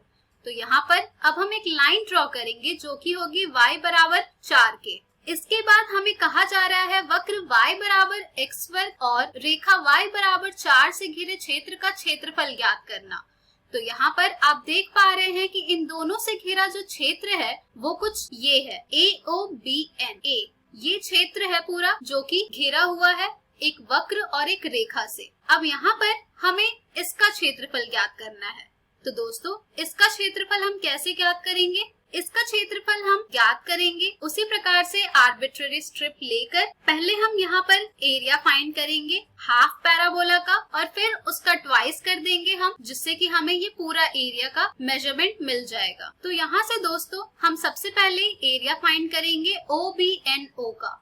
तो यहाँ पर अब हम एक लाइन ड्रॉ करेंगे जो कि होगी y बराबर 4 के। इसके बाद हमें कहा जा रहा है वक्र y बराबर x वर्ग और रेखा y बराबर 4 से घिरे क्षेत्र का क्षेत्रफल ज्ञात करना। तो यहाँ पर आप देख पा रहे हैं कि इन दोनों से घिरा जो क्षेत्र है वो कुछ ये है, AOBN। ये क्षेत्र है पूरा जो कि घिरा हुआ है एक वक्र और एक रेखा से। अब यहाँ पर हमें इसका क्षेत्रफल ज्ञात करना है। तो दोस्तों, इसका क्षेत्रफल हम कैसे ज्ञात करेंगे? इसका क्षेत्रफल हम ज्ञात करेंगे उसी प्रकार से आर्बिट्ररी स्ट्रिप लेकर पहले हम यहाँ पर एरिया फाइंड करेंगे हाफ पैराबोला का, और फिर उसका ट्वाइस कर देंगे हम, जिससे कि हमें ये पूरा एरिया का मेजरमेंट मिल जाएगा। तो यहाँ से दोस्तों हम सबसे पहले एरिया फाइंड करेंगे OBNO का।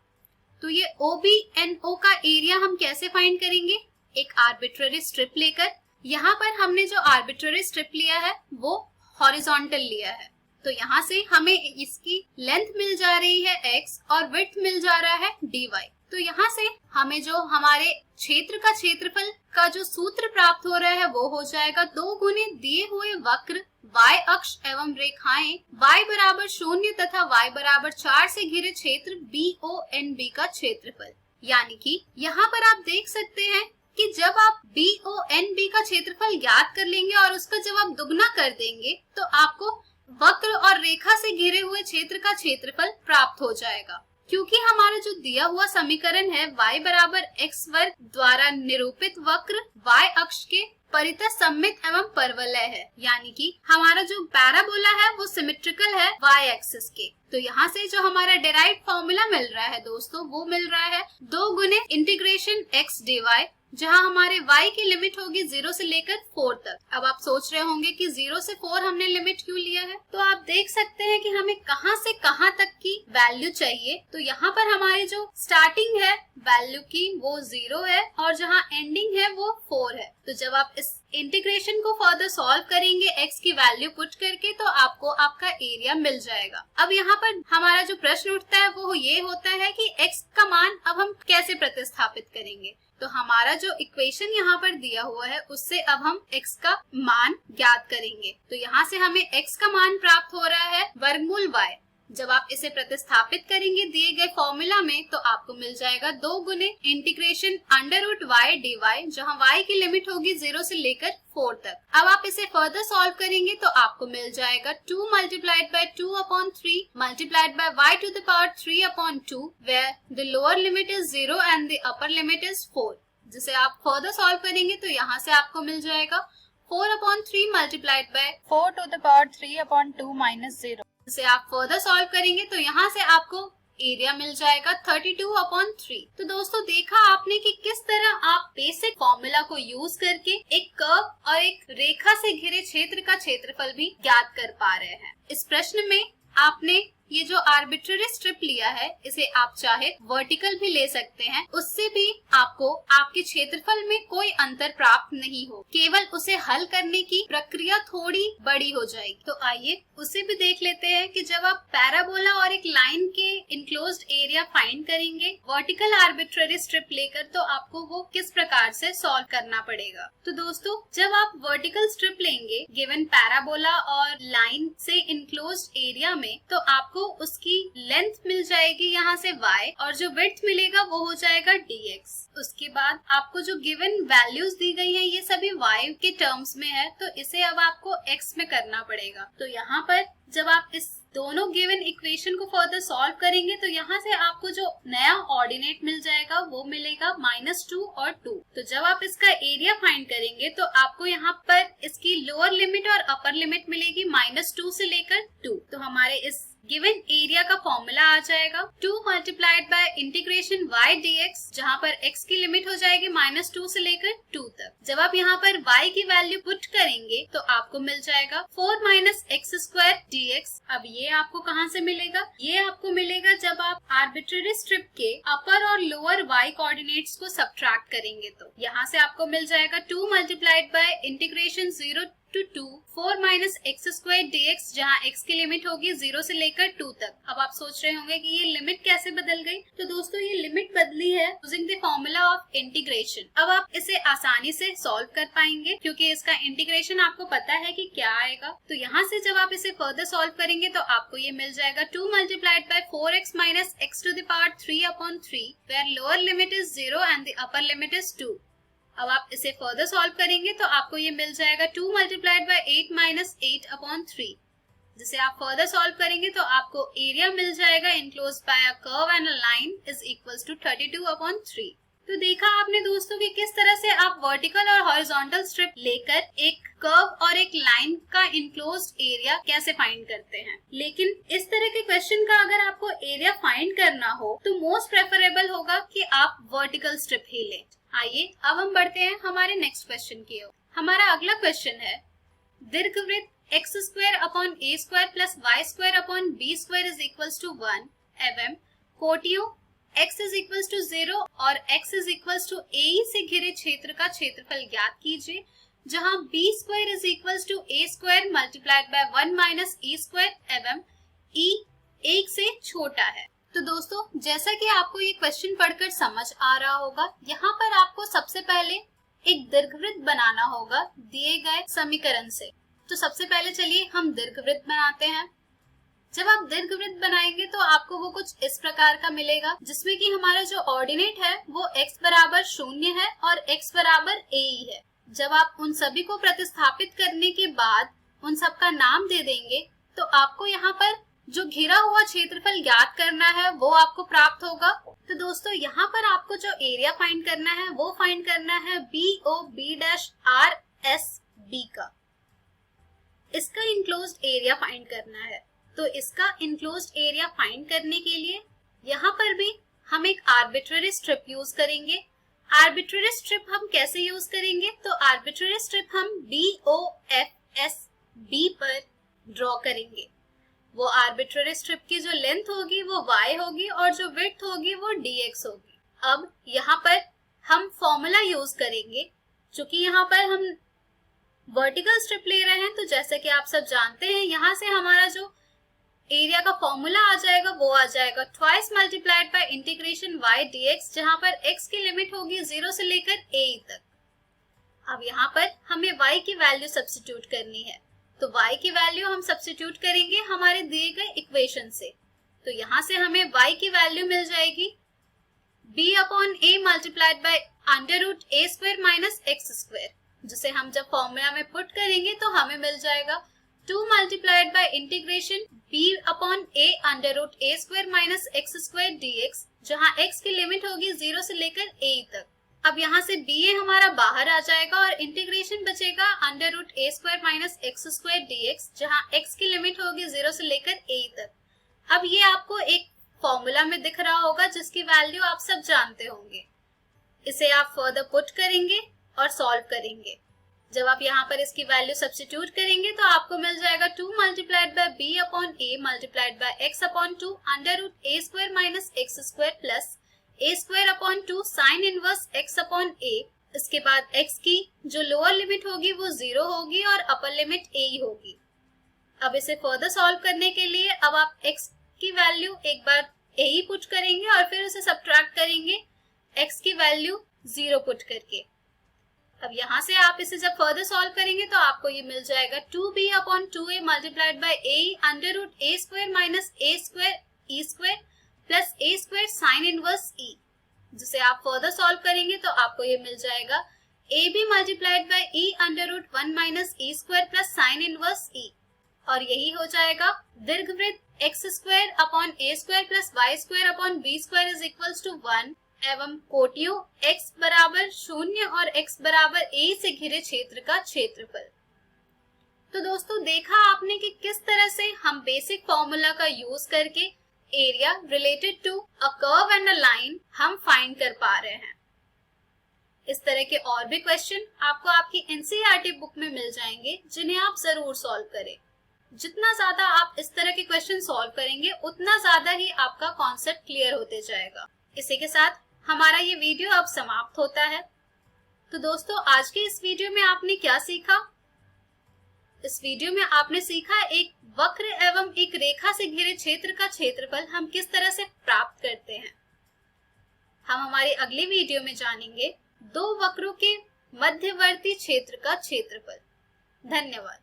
तो ये OBNO का एरिया हम कैसे फाइंड करेंगे? एक आर्बिट्ररी स्ट्रिप लेकर। यहाँ पर हमने जो आर्बिट्ररी स्ट्रिप लिया है वो हॉरिजॉन्टल लिया है। तो यहाँ से हमें इसकी लेंथ मिल जा रही है x और विड्थ मिल जा रहा है dy। तो यहाँ से हमें जो हमारे क्षेत्र का क्षेत्रफल का जो सूत्र प्राप्त हो रहा है वो हो जाएगा 2 गुने दिए हुए वक्र y अक्ष एवं रेखाएं y बराबर 0 तथा y बराबर 4 से घिरे क्षेत्र BONB का क्षेत्रफल। यानी कि यहाँ पर आप देख सकते हैं कि जब आप BONB का क्षेत्रफल ज्ञात कर लेंगे और उसका जब आप दुगना कर देंगे तो आपको वक्र और रेखा से घिरे हुए क्षेत्र का क्षेत्रफल प्राप्त हो जाएगा। क्योंकि हमारा जो दिया हुआ समीकरण है y बराबर x वर्ग द्वारा निरूपित वक्र y अक्ष के परितः सममित एवं परवलय है, यानी कि हमारा जो पैराबोला है वो सिमेट्रिकल है y एक्सिस के। तो यहाँ से जो हमारा डेराइव्ड फॉर्मूला मिल रहा है दोस्तों वो मिल रहा है 2 गुने इंटीग्रेशन x dy, जहाँ हमारे y की लिमिट होगी 0 से लेकर 4 तक। अब आप सोच रहे होंगे कि 0 से 4 हमने लिमिट क्यों लिया है? तो आप देख सकते हैं कि हमें कहाँ से कहाँ तक की वैल्यू चाहिए। तो यहाँ पर हमारी जो स्टार्टिंग है वैल्यू की वो 0 है और जहाँ एंडिंग है वो 4 है। तो जब आप इस इंटीग्रेशन को फर्दर सॉल्व करेंगे x की वैल्यू पुट करके तो आपको आपका एरिया मिल जाएगा। अब यहाँ पर हमारा जो प्रश्न उठता है वो ये होता है कि x का मान अब हम कैसे प्रतिस्थापित करेंगे। तो हमारा जो इक्वेशन यहाँ पर दिया हुआ है उससे अब हम x का मान ज्ञात करेंगे। तो यहाँ से हमें x का मान प्राप्त हो रहा है वर्गमूल y। जब आप इसे प्रतिस्थापित करेंगे दिए गए फॉर्मूला में तो आपको मिल जाएगा 2 गुने इंटीग्रेशन √y dy, जहां y की लिमिट होगी 0 से लेकर 4 तक। अब आप इसे फर्दर सॉल्व करेंगे तो आपको मिल जाएगा 2 multiplied by 2/3 multiplied by y to the power 3/2, where the lower limit is 0 and the upper limit is 4। जिसे आप फर्दर सॉल्व करेंगे तो यहाँ से आपको मिल जाएगा 4/3 multiplied by 4 to the power 3/2 minus 0। इसे आप फर्दर सॉल्व करेंगे तो यहाँ से आपको एरिया मिल जाएगा 32/3। तो दोस्तों देखा आपने कि किस तरह आप बेसिक फॉर्मूला को यूज करके एक कर्व और एक रेखा से घिरे क्षेत्र का क्षेत्रफल भी ज्ञात कर पा रहे हैं। इस प्रश्न में आपने ये जो आर्बिट्ररी स्ट्रिप लिया है इसे आप चाहे वर्टिकल भी ले सकते हैं, उससे भी आपको आपके क्षेत्रफल में कोई अंतर प्राप्त नहीं हो, केवल उसे हल करने की प्रक्रिया थोड़ी बड़ी हो जाएगी। तो आइए उसे भी देख लेते हैं कि जब आप पैराबोला और एक लाइन के इनक्लोज्ड एरिया फाइंड करेंगे वर्टिकल आर्बिट्ररी स्ट्रिप लेकर तो आपको वो किस प्रकार से सॉल्व करना पड़ेगा। तो दोस्तों जब आप वर्टिकल स्ट्रिप लेंगे गिवन पैराबोला और लाइन से इनक्लोज्ड एरिया में तो आपको उसकी लेंथ मिल जाएगी यहाँ से y और जो विड्थ मिलेगा वो हो जाएगा dx। उसके बाद आपको जो गिवन वैल्यूज दी गई हैं ये सभी y के टर्म्स में है, तो इसे अब आपको x में करना पड़ेगा। तो यहाँ पर जब आप इस दोनों गिवन इक्वेशन को फर्दर सॉल्व करेंगे तो यहाँ से आपको जो नया ऑर्डिनेट मिल जाएगा वो मिलेगा -2 और 2। तो जब आप इसका एरिया फाइंड करेंगे तो आपको यहाँ पर इसकी लोअर लिमिट और अपर लिमिट मिलेगी -2 से लेकर 2। तो हमारे इस गिवन एरिया का फॉर्मूला आ जाएगा 2 multiplied by integration y dx, जहाँ पर x की लिमिट हो जाएगी -2 से लेकर 2 तक। जब आप यहाँ पर y की वैल्यू पुट करेंगे तो आपको मिल जाएगा 4 - x² dx। अब ये आपको कहाँ से मिलेगा? ये आपको मिलेगा जब आप आर्बिट्ररी स्ट्रिप के अपर और लोअर y कोऑर्डिनेट्स को सब्ट्रैक्ट करेंगे। तो यहाँ से आपको मिल जाएगा 2 multiplied by integration 0 to 2 4 - x² dx, जहाँ x की लिमिट होगी 0 से लेकर 2 तक। अब आप सोच रहे होंगे कि ये लिमिट कैसे बदल गई? तो दोस्तों ये लिमिट बदली है using the formula of integration. अब आप इसे आसानी से सॉल्व कर पाएंगे क्योंकि इसका इंटीग्रेशन आपको पता है कि क्या आएगा। तो यहाँ से जब आप इसे फर्दर सॉल्व करेंगे तो आपको ये मिल जाएगा 2 multiplied by 4x - x to the power 3/3, where lower limit is 0 and the upper limit is 2। अब आप इसे फर्दर सॉल्व करेंगे तो आपको ये मिल जाएगा 2 multiplied by 8 - 8/3। जिसे आप फर्दर सॉल्व करेंगे तो आपको एरिया मिल जाएगा enclosed by a curve and a line is equals to 32/3। तो देखा आपने दोस्तों कि किस तरह से आप वर्टिकल और हॉरिजॉन्टल स्ट्रिप लेकर एक कर्व और एक लाइन का इनक्लोज्ड एरिया कैसे फाइंड करते हैं। लेकिन इस तरह के क्वेश्चन का अगर आपको एरिया फाइंड करना हो तो मोस्ट प्रेफरेबल होगा कि आप वर्टिकल स्ट्रिप ही लें। आइए अब हम बढ़ते हैं हमारे नेक्स्ट क्वेश्चन की ओर। हमारा अगला क्वेश्चन है दीर्घवृत्त x² + a² + y² is equals to 1 एवं कोटियों x इज इक्वल्स टू 0 और x is equals to a से घिरे क्षेत्र का क्षेत्रफल ज्ञात कीजिए, जहां b² is equals to a² multiplied by 1 - e² एवं e 1 से छोटा है। तो दोस्तों जैसा कि आपको ये क्वेश्चन पढ़कर समझ आ रहा होगा, यहाँ पर आपको सबसे पहले एक दीर्घवृत्त बनाना होगा दिए गए समीकरण से। तो सबसे पहले चलिए हम दीर्घवृत्त बनाते हैं। जब आप दीर्घवृत्त बनाएंगे तो आपको वो कुछ इस प्रकार का मिलेगा, जिसमें कि हमारा जो ऑर्डिनेट है वो x बराबर 0 है और x बराबर a ही है। जब आप उन सभी को प्रतिस्थापित करने के बाद उन सब का नाम दे देंगे तो आपको यहाँ पर जो घिरा हुआ क्षेत्रफल ज्ञात करना है वो आपको प्राप्त होगा। तो दोस्तों यहाँ पर आपको जो एरिया फाइंड करना है वो फाइंड करना है BOB-RSB का। इसका इनक्लोज्ड एरिया फाइंड करना है। तो इसका इनक्लोज्ड एरिया फाइंड करने के लिए यहाँ पर भी हम एक आर्बिट्ररी स्ट्रिप यूज करेंगे। आर्बिट्ररी स्ट्रिप हम कैसे यूज करेंगे? तो आर्बिट्ररी स्ट्रिप हम BOFSB पर ड्रॉ करेंगे। वो आर्बिट्ररी स्ट्रिप की जो लेंथ होगी वो y होगी और जो विड्थ होगी वो dx होगी। अब यहाँ पर हम फॉर्मूला यूज करेंगे, चूंकि यहाँ पर हम वर्टिकल स्ट्रिप ले रहे हैं तो जैसे कि आप सब जानते हैं यहाँ से हमारा जो एरिया का फॉर्मूला आ जाएगा वो आ जाएगा twice multiplied by integration y dx, जहाँ पर x की लिमिट होगी 0 से लेकर a तक। अब यहाँ पर हमें y की वैल्यू सब्स्टिट्यूट करनी है। तो y की वैल्यू हम सब्स्टिट्यूट करेंगे हमारे दिए गए इक्वेशन से। तो यहाँ से हमें y की वैल्यू मिल जाएगी b upon a multiplied by under root a square minus x square, जिसे हम जब फॉर्मूला में पुट करेंगे तो हमें मिल जाएगा 2 multiplied by integration b upon a under root a square minus x square dx, जहाँ x की लिमिट होगी 0 से लेकर a तक। अब यहाँ से ba हमारा बाहर आ जाएगा और इंटीग्रेशन बचेगा under root a square minus x square dx, जहाँ x की लिमिट होगी 0 से लेकर a तक। अब ये आपको एक फॉर्मूला में दिख रहा होगा जिसकी वैल्यू आप सब जानते होंगे। इसे आप फर्दर पुट करेंगे और सॉल्व करेंगे। जब आप यहाँ पर इसकी वैल्यू सब्स्टिट्यूट करेंगे तो आपको मिल जाएगा 2 multiplied by b upon a multiplied by x upon 2 under root a square minus x square plus a square upon 2 sine inverse x upon a। इसके बाद x की जो लोअर लिमिट होगी वो 0 होगी और अपर लिमिट a ही होगी। अब इसे फर्दर सॉल्व करने के लिए अब आप x की वैल्यू एक बार a ही पुट करेंगे और फिर उसे सब्ट्रैक्ट करेंगे x की वैल्यू 0 पुट करके। अब यहाँ से आप इसे जब फर्दर सॉल्व करेंगे तो आपको ये मिल जाएगा 2b upon 2a multiplied by a under root a square minus a square e square plus a square sine inverse e, जिसे आप फर्दर सॉल्व करेंगे तो आपको ये मिल जाएगा ab multiplied by e under root 1 minus e square plus sine inverse e, और यही हो जाएगा दीर्घवृत्त x square upon a square plus y square upon b square is equals to 1 एवं कोटियों x बराबर 0 और x बराबर a से घिरे क्षेत्र का क्षेत्रफल। तो दोस्तों देखा आपने कि किस तरह से हम बेसिक फॉर्मूला का यूज करके area related to a curve and a line हम फाइंड कर पा रहे हैं। इस तरह के और भी क्वेश्चन आपको आपकी एनसीईआरटी बुक में मिल जाएंगे जिन्हें आप जरूर सॉल्व करें। जितना ज्यादा आप इस तरह के क्वेश्चन सॉल्व करेंगे उतना ज्यादा ही आपका कॉन्सेप्ट क्लियर होते जाएगा। इसी के साथ हमारा ये वीडियो अब समाप्त होता है। तो दोस्तों आज के इस वीडियो में आपने क्या सीखा? इस वीडियो में आपने सीखा एक वक्र एवं एक रेखा से घिरे क्षेत्र का क्षेत्रफल हम किस तरह से प्राप्त करते हैं। हम हमारी अगली वीडियो में जानेंगे दो वक्रों के मध्यवर्ती क्षेत्र का क्षेत्रफल। धन्यवाद।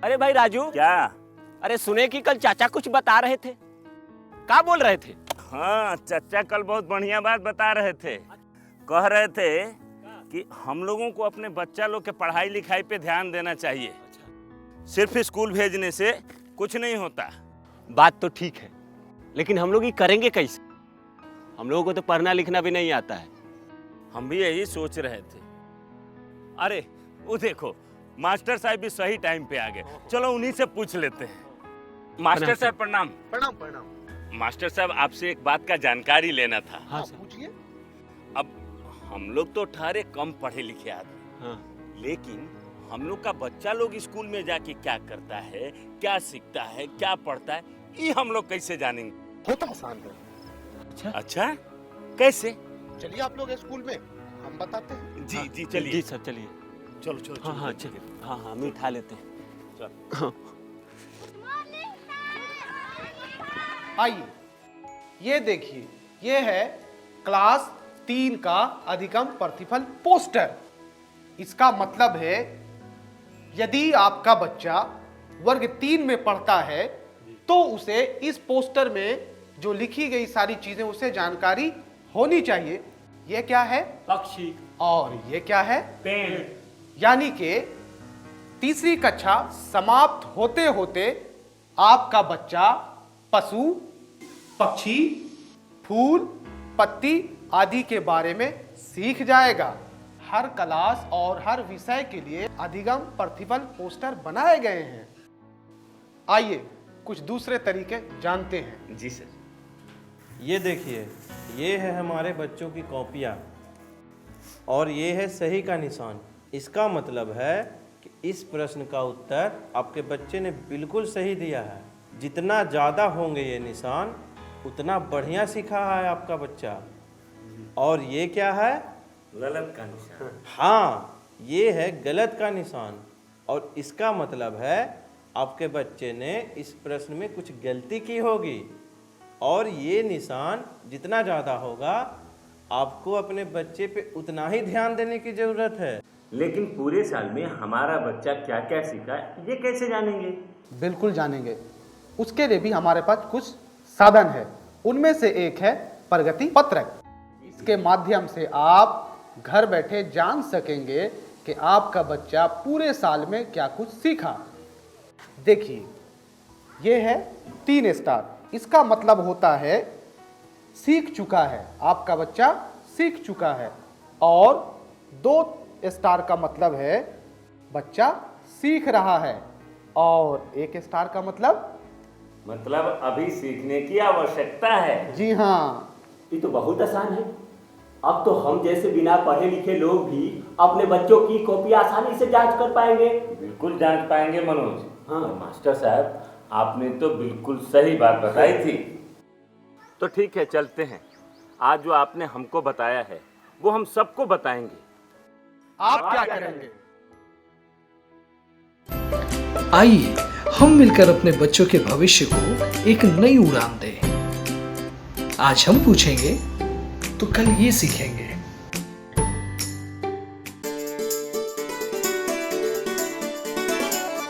अरे भाई राजू, क्या? अरे सुने कि कल चाचा कुछ बता रहे थे, क्या बोल रहे थे? हाँ, चाचा कल बहुत बढ़िया बात बता रहे थे। कह रहे थे कि हम लोगों को अपने बच्चा लोग के पढ़ाई लिखाई पे ध्यान देना चाहिए। सिर्फ स्कूल भेजने से कुछ नहीं होता। बात तो ठीक है, लेकिन हम लोग ये करेंगे कैसे? हम लोगों को तो पढ़ना लिखना भी नहीं आता है। हम भी यही सोच रहे थे। अरे वो देखो, मास्टर साहब भी सही टाइम पे आ गए। चलो उन्हीं से पूछ लेते हैं। मास्टर साहब प्रणाम। प्रणाम प्रणाम। मास्टर साहब आपसे एक बात का जानकारी लेना था। हाँ पूछिए। अब हम लोग तो ठहरे कम पढ़े लिखे आदमी, हाँ। लेकिन हम लोग का बच्चा लोग स्कूल में जाके क्या करता है, क्या सीखता है, क्या पढ़ता है, ये हम लोग कैसे जानेंगे? होता आसान है। अच्छा कैसे? चलिए आप लोग स्कूल में, हम बताते हैं। जी जी चलिए। जी सर चलिए। चलो चलो। हाँ हाँ चलिए। हाँ हाँ मीठा लेते हैं। चल। आइए, ये देखिए, ये है क्लास 3 का अधिगम प्रतिफल पोस्टर। इसका मतलब है यदि आपका बच्चा वर्ग 3 में पढ़ता है तो उसे इस पोस्टर में जो लिखी गई सारी चीजें उसे जानकारी होनी चाहिए। ये क्या है? पक्षी। और ये क्या है? पेड़। यानी कि तीसरी कक्षा समाप्त होते होते आपका बच्चा पशु, पक्षी, फूल, पत्ती आदि के बारे में सीख जाएगा। हर क्लास और हर विषय के लिए अधिगम प्रतिफल पोस्टर बनाए गए हैं। आइए कुछ दूसरे तरीके जानते हैं। जी सर। ये देखिए, ये है हमारे बच्चों की कॉपियाँ और ये है सही का निशान। इसका मतलब है कि इस प्रश्न का उत्तर आपके बच्चे ने बिल्कुल सही दिया है। जितना ज़्यादा होंगे ये निशान उतना बढ़िया सीखा है आपका बच्चा। और ये क्या है? गलत का निशान। हाँ, ये है गलत का निशान और इसका मतलब है आपके बच्चे ने इस प्रश्न में कुछ गलती की होगी। और ये निशान जितना ज़्यादा होगा आपको अपने बच्चे पे उतना ही ध्यान देने की ज़रूरत है। लेकिन पूरे साल में हमारा बच्चा क्या क्या सीखा ये कैसे जानेंगे? बिल्कुल जानेंगे। उसके लिए भी हमारे पास कुछ साधन है। उनमें से एक है प्रगति पत्रक। इसके माध्यम से आप घर बैठे जान सकेंगे कि आपका बच्चा पूरे साल में क्या कुछ सीखा। देखिए, ये है 3 स्टार। इसका मतलब होता है सीख चुका है, आपका बच्चा सीख चुका है। और 2 स्टार का मतलब है बच्चा सीख रहा है। और 1 स्टार का मतलब अभी सीखने की आवश्यकता है। जी हाँ, ये तो बहुत आसान है। अब तो हम जैसे बिना पढ़े लिखे लोग भी अपने बच्चों की कॉपी आसानी से जांच कर पाएंगे। बिल्कुल जांच पाएंगे मनोज। हाँ। मास्टर साहब, आपने तो बिल्कुल सही बात बताई थी। तो ठीक है, चलते हैं। आज जो आपने हमको बताया है वो हम सबको बताएंगे। आप क्या करेंगे? आइए हम मिलकर अपने बच्चों के भविष्य को एक नई उड़ान दें। आज हम पूछेंगे तो कल ये सीखेंगे।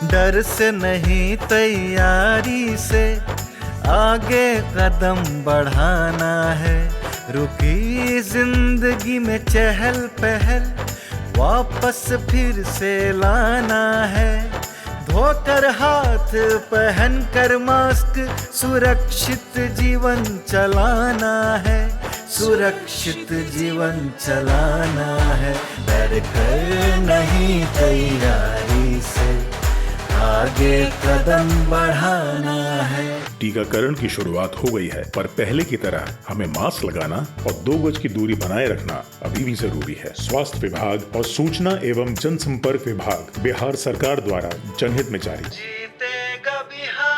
डर से नहीं, तैयारी से आगे कदम बढ़ाना है। रुकी जिंदगी में चहल पहल वापस फिर से लाना है। धोकर हाथ पहन कर मास्क सुरक्षित जीवन चलाना है। सुरक्षित जीवन चलाना है। डर कर नहीं, तैयारी से आगे कदम बढ़ाना है। टीकाकरण की शुरुआत हो गई है, पर पहले की तरह हमें मास्क लगाना और 2 गज की दूरी बनाए रखना अभी भी जरूरी है। स्वास्थ्य विभाग और सूचना एवं जनसंपर्क विभाग बिहार सरकार द्वारा जनहित में जारी। जीतेगा बिहार।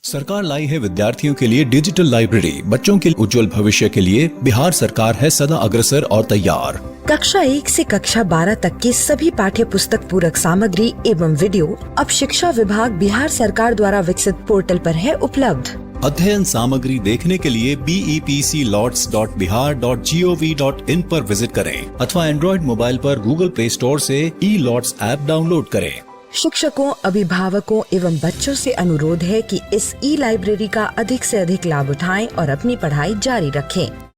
सरकार लाई है विद्यार्थियों के लिए डिजिटल लाइब्रेरी। बच्चों के उज्जवल भविष्य के लिए बिहार सरकार है सदा अग्रसर और तैयार। कक्षा 1 से कक्षा 12 तक की सभी पाठ्य पुस्तक पूरक सामग्री एवं वीडियो अब शिक्षा विभाग बिहार सरकार द्वारा विकसित पोर्टल पर है उपलब्ध। अध्ययन सामग्री देखने के लिए BEPCLOTS.bihar.gov.in पर विजिट करें अथवा एंड्रॉइड मोबाइल पर गूगल प्ले स्टोर से E-LOTS ऐप डाउनलोड करें। शिक्षकों, अभिभावकों एवं बच्चों से अनुरोध है कि इस ई लाइब्रेरी का अधिक से अधिक लाभ उठाएं और अपनी पढ़ाई जारी रखें।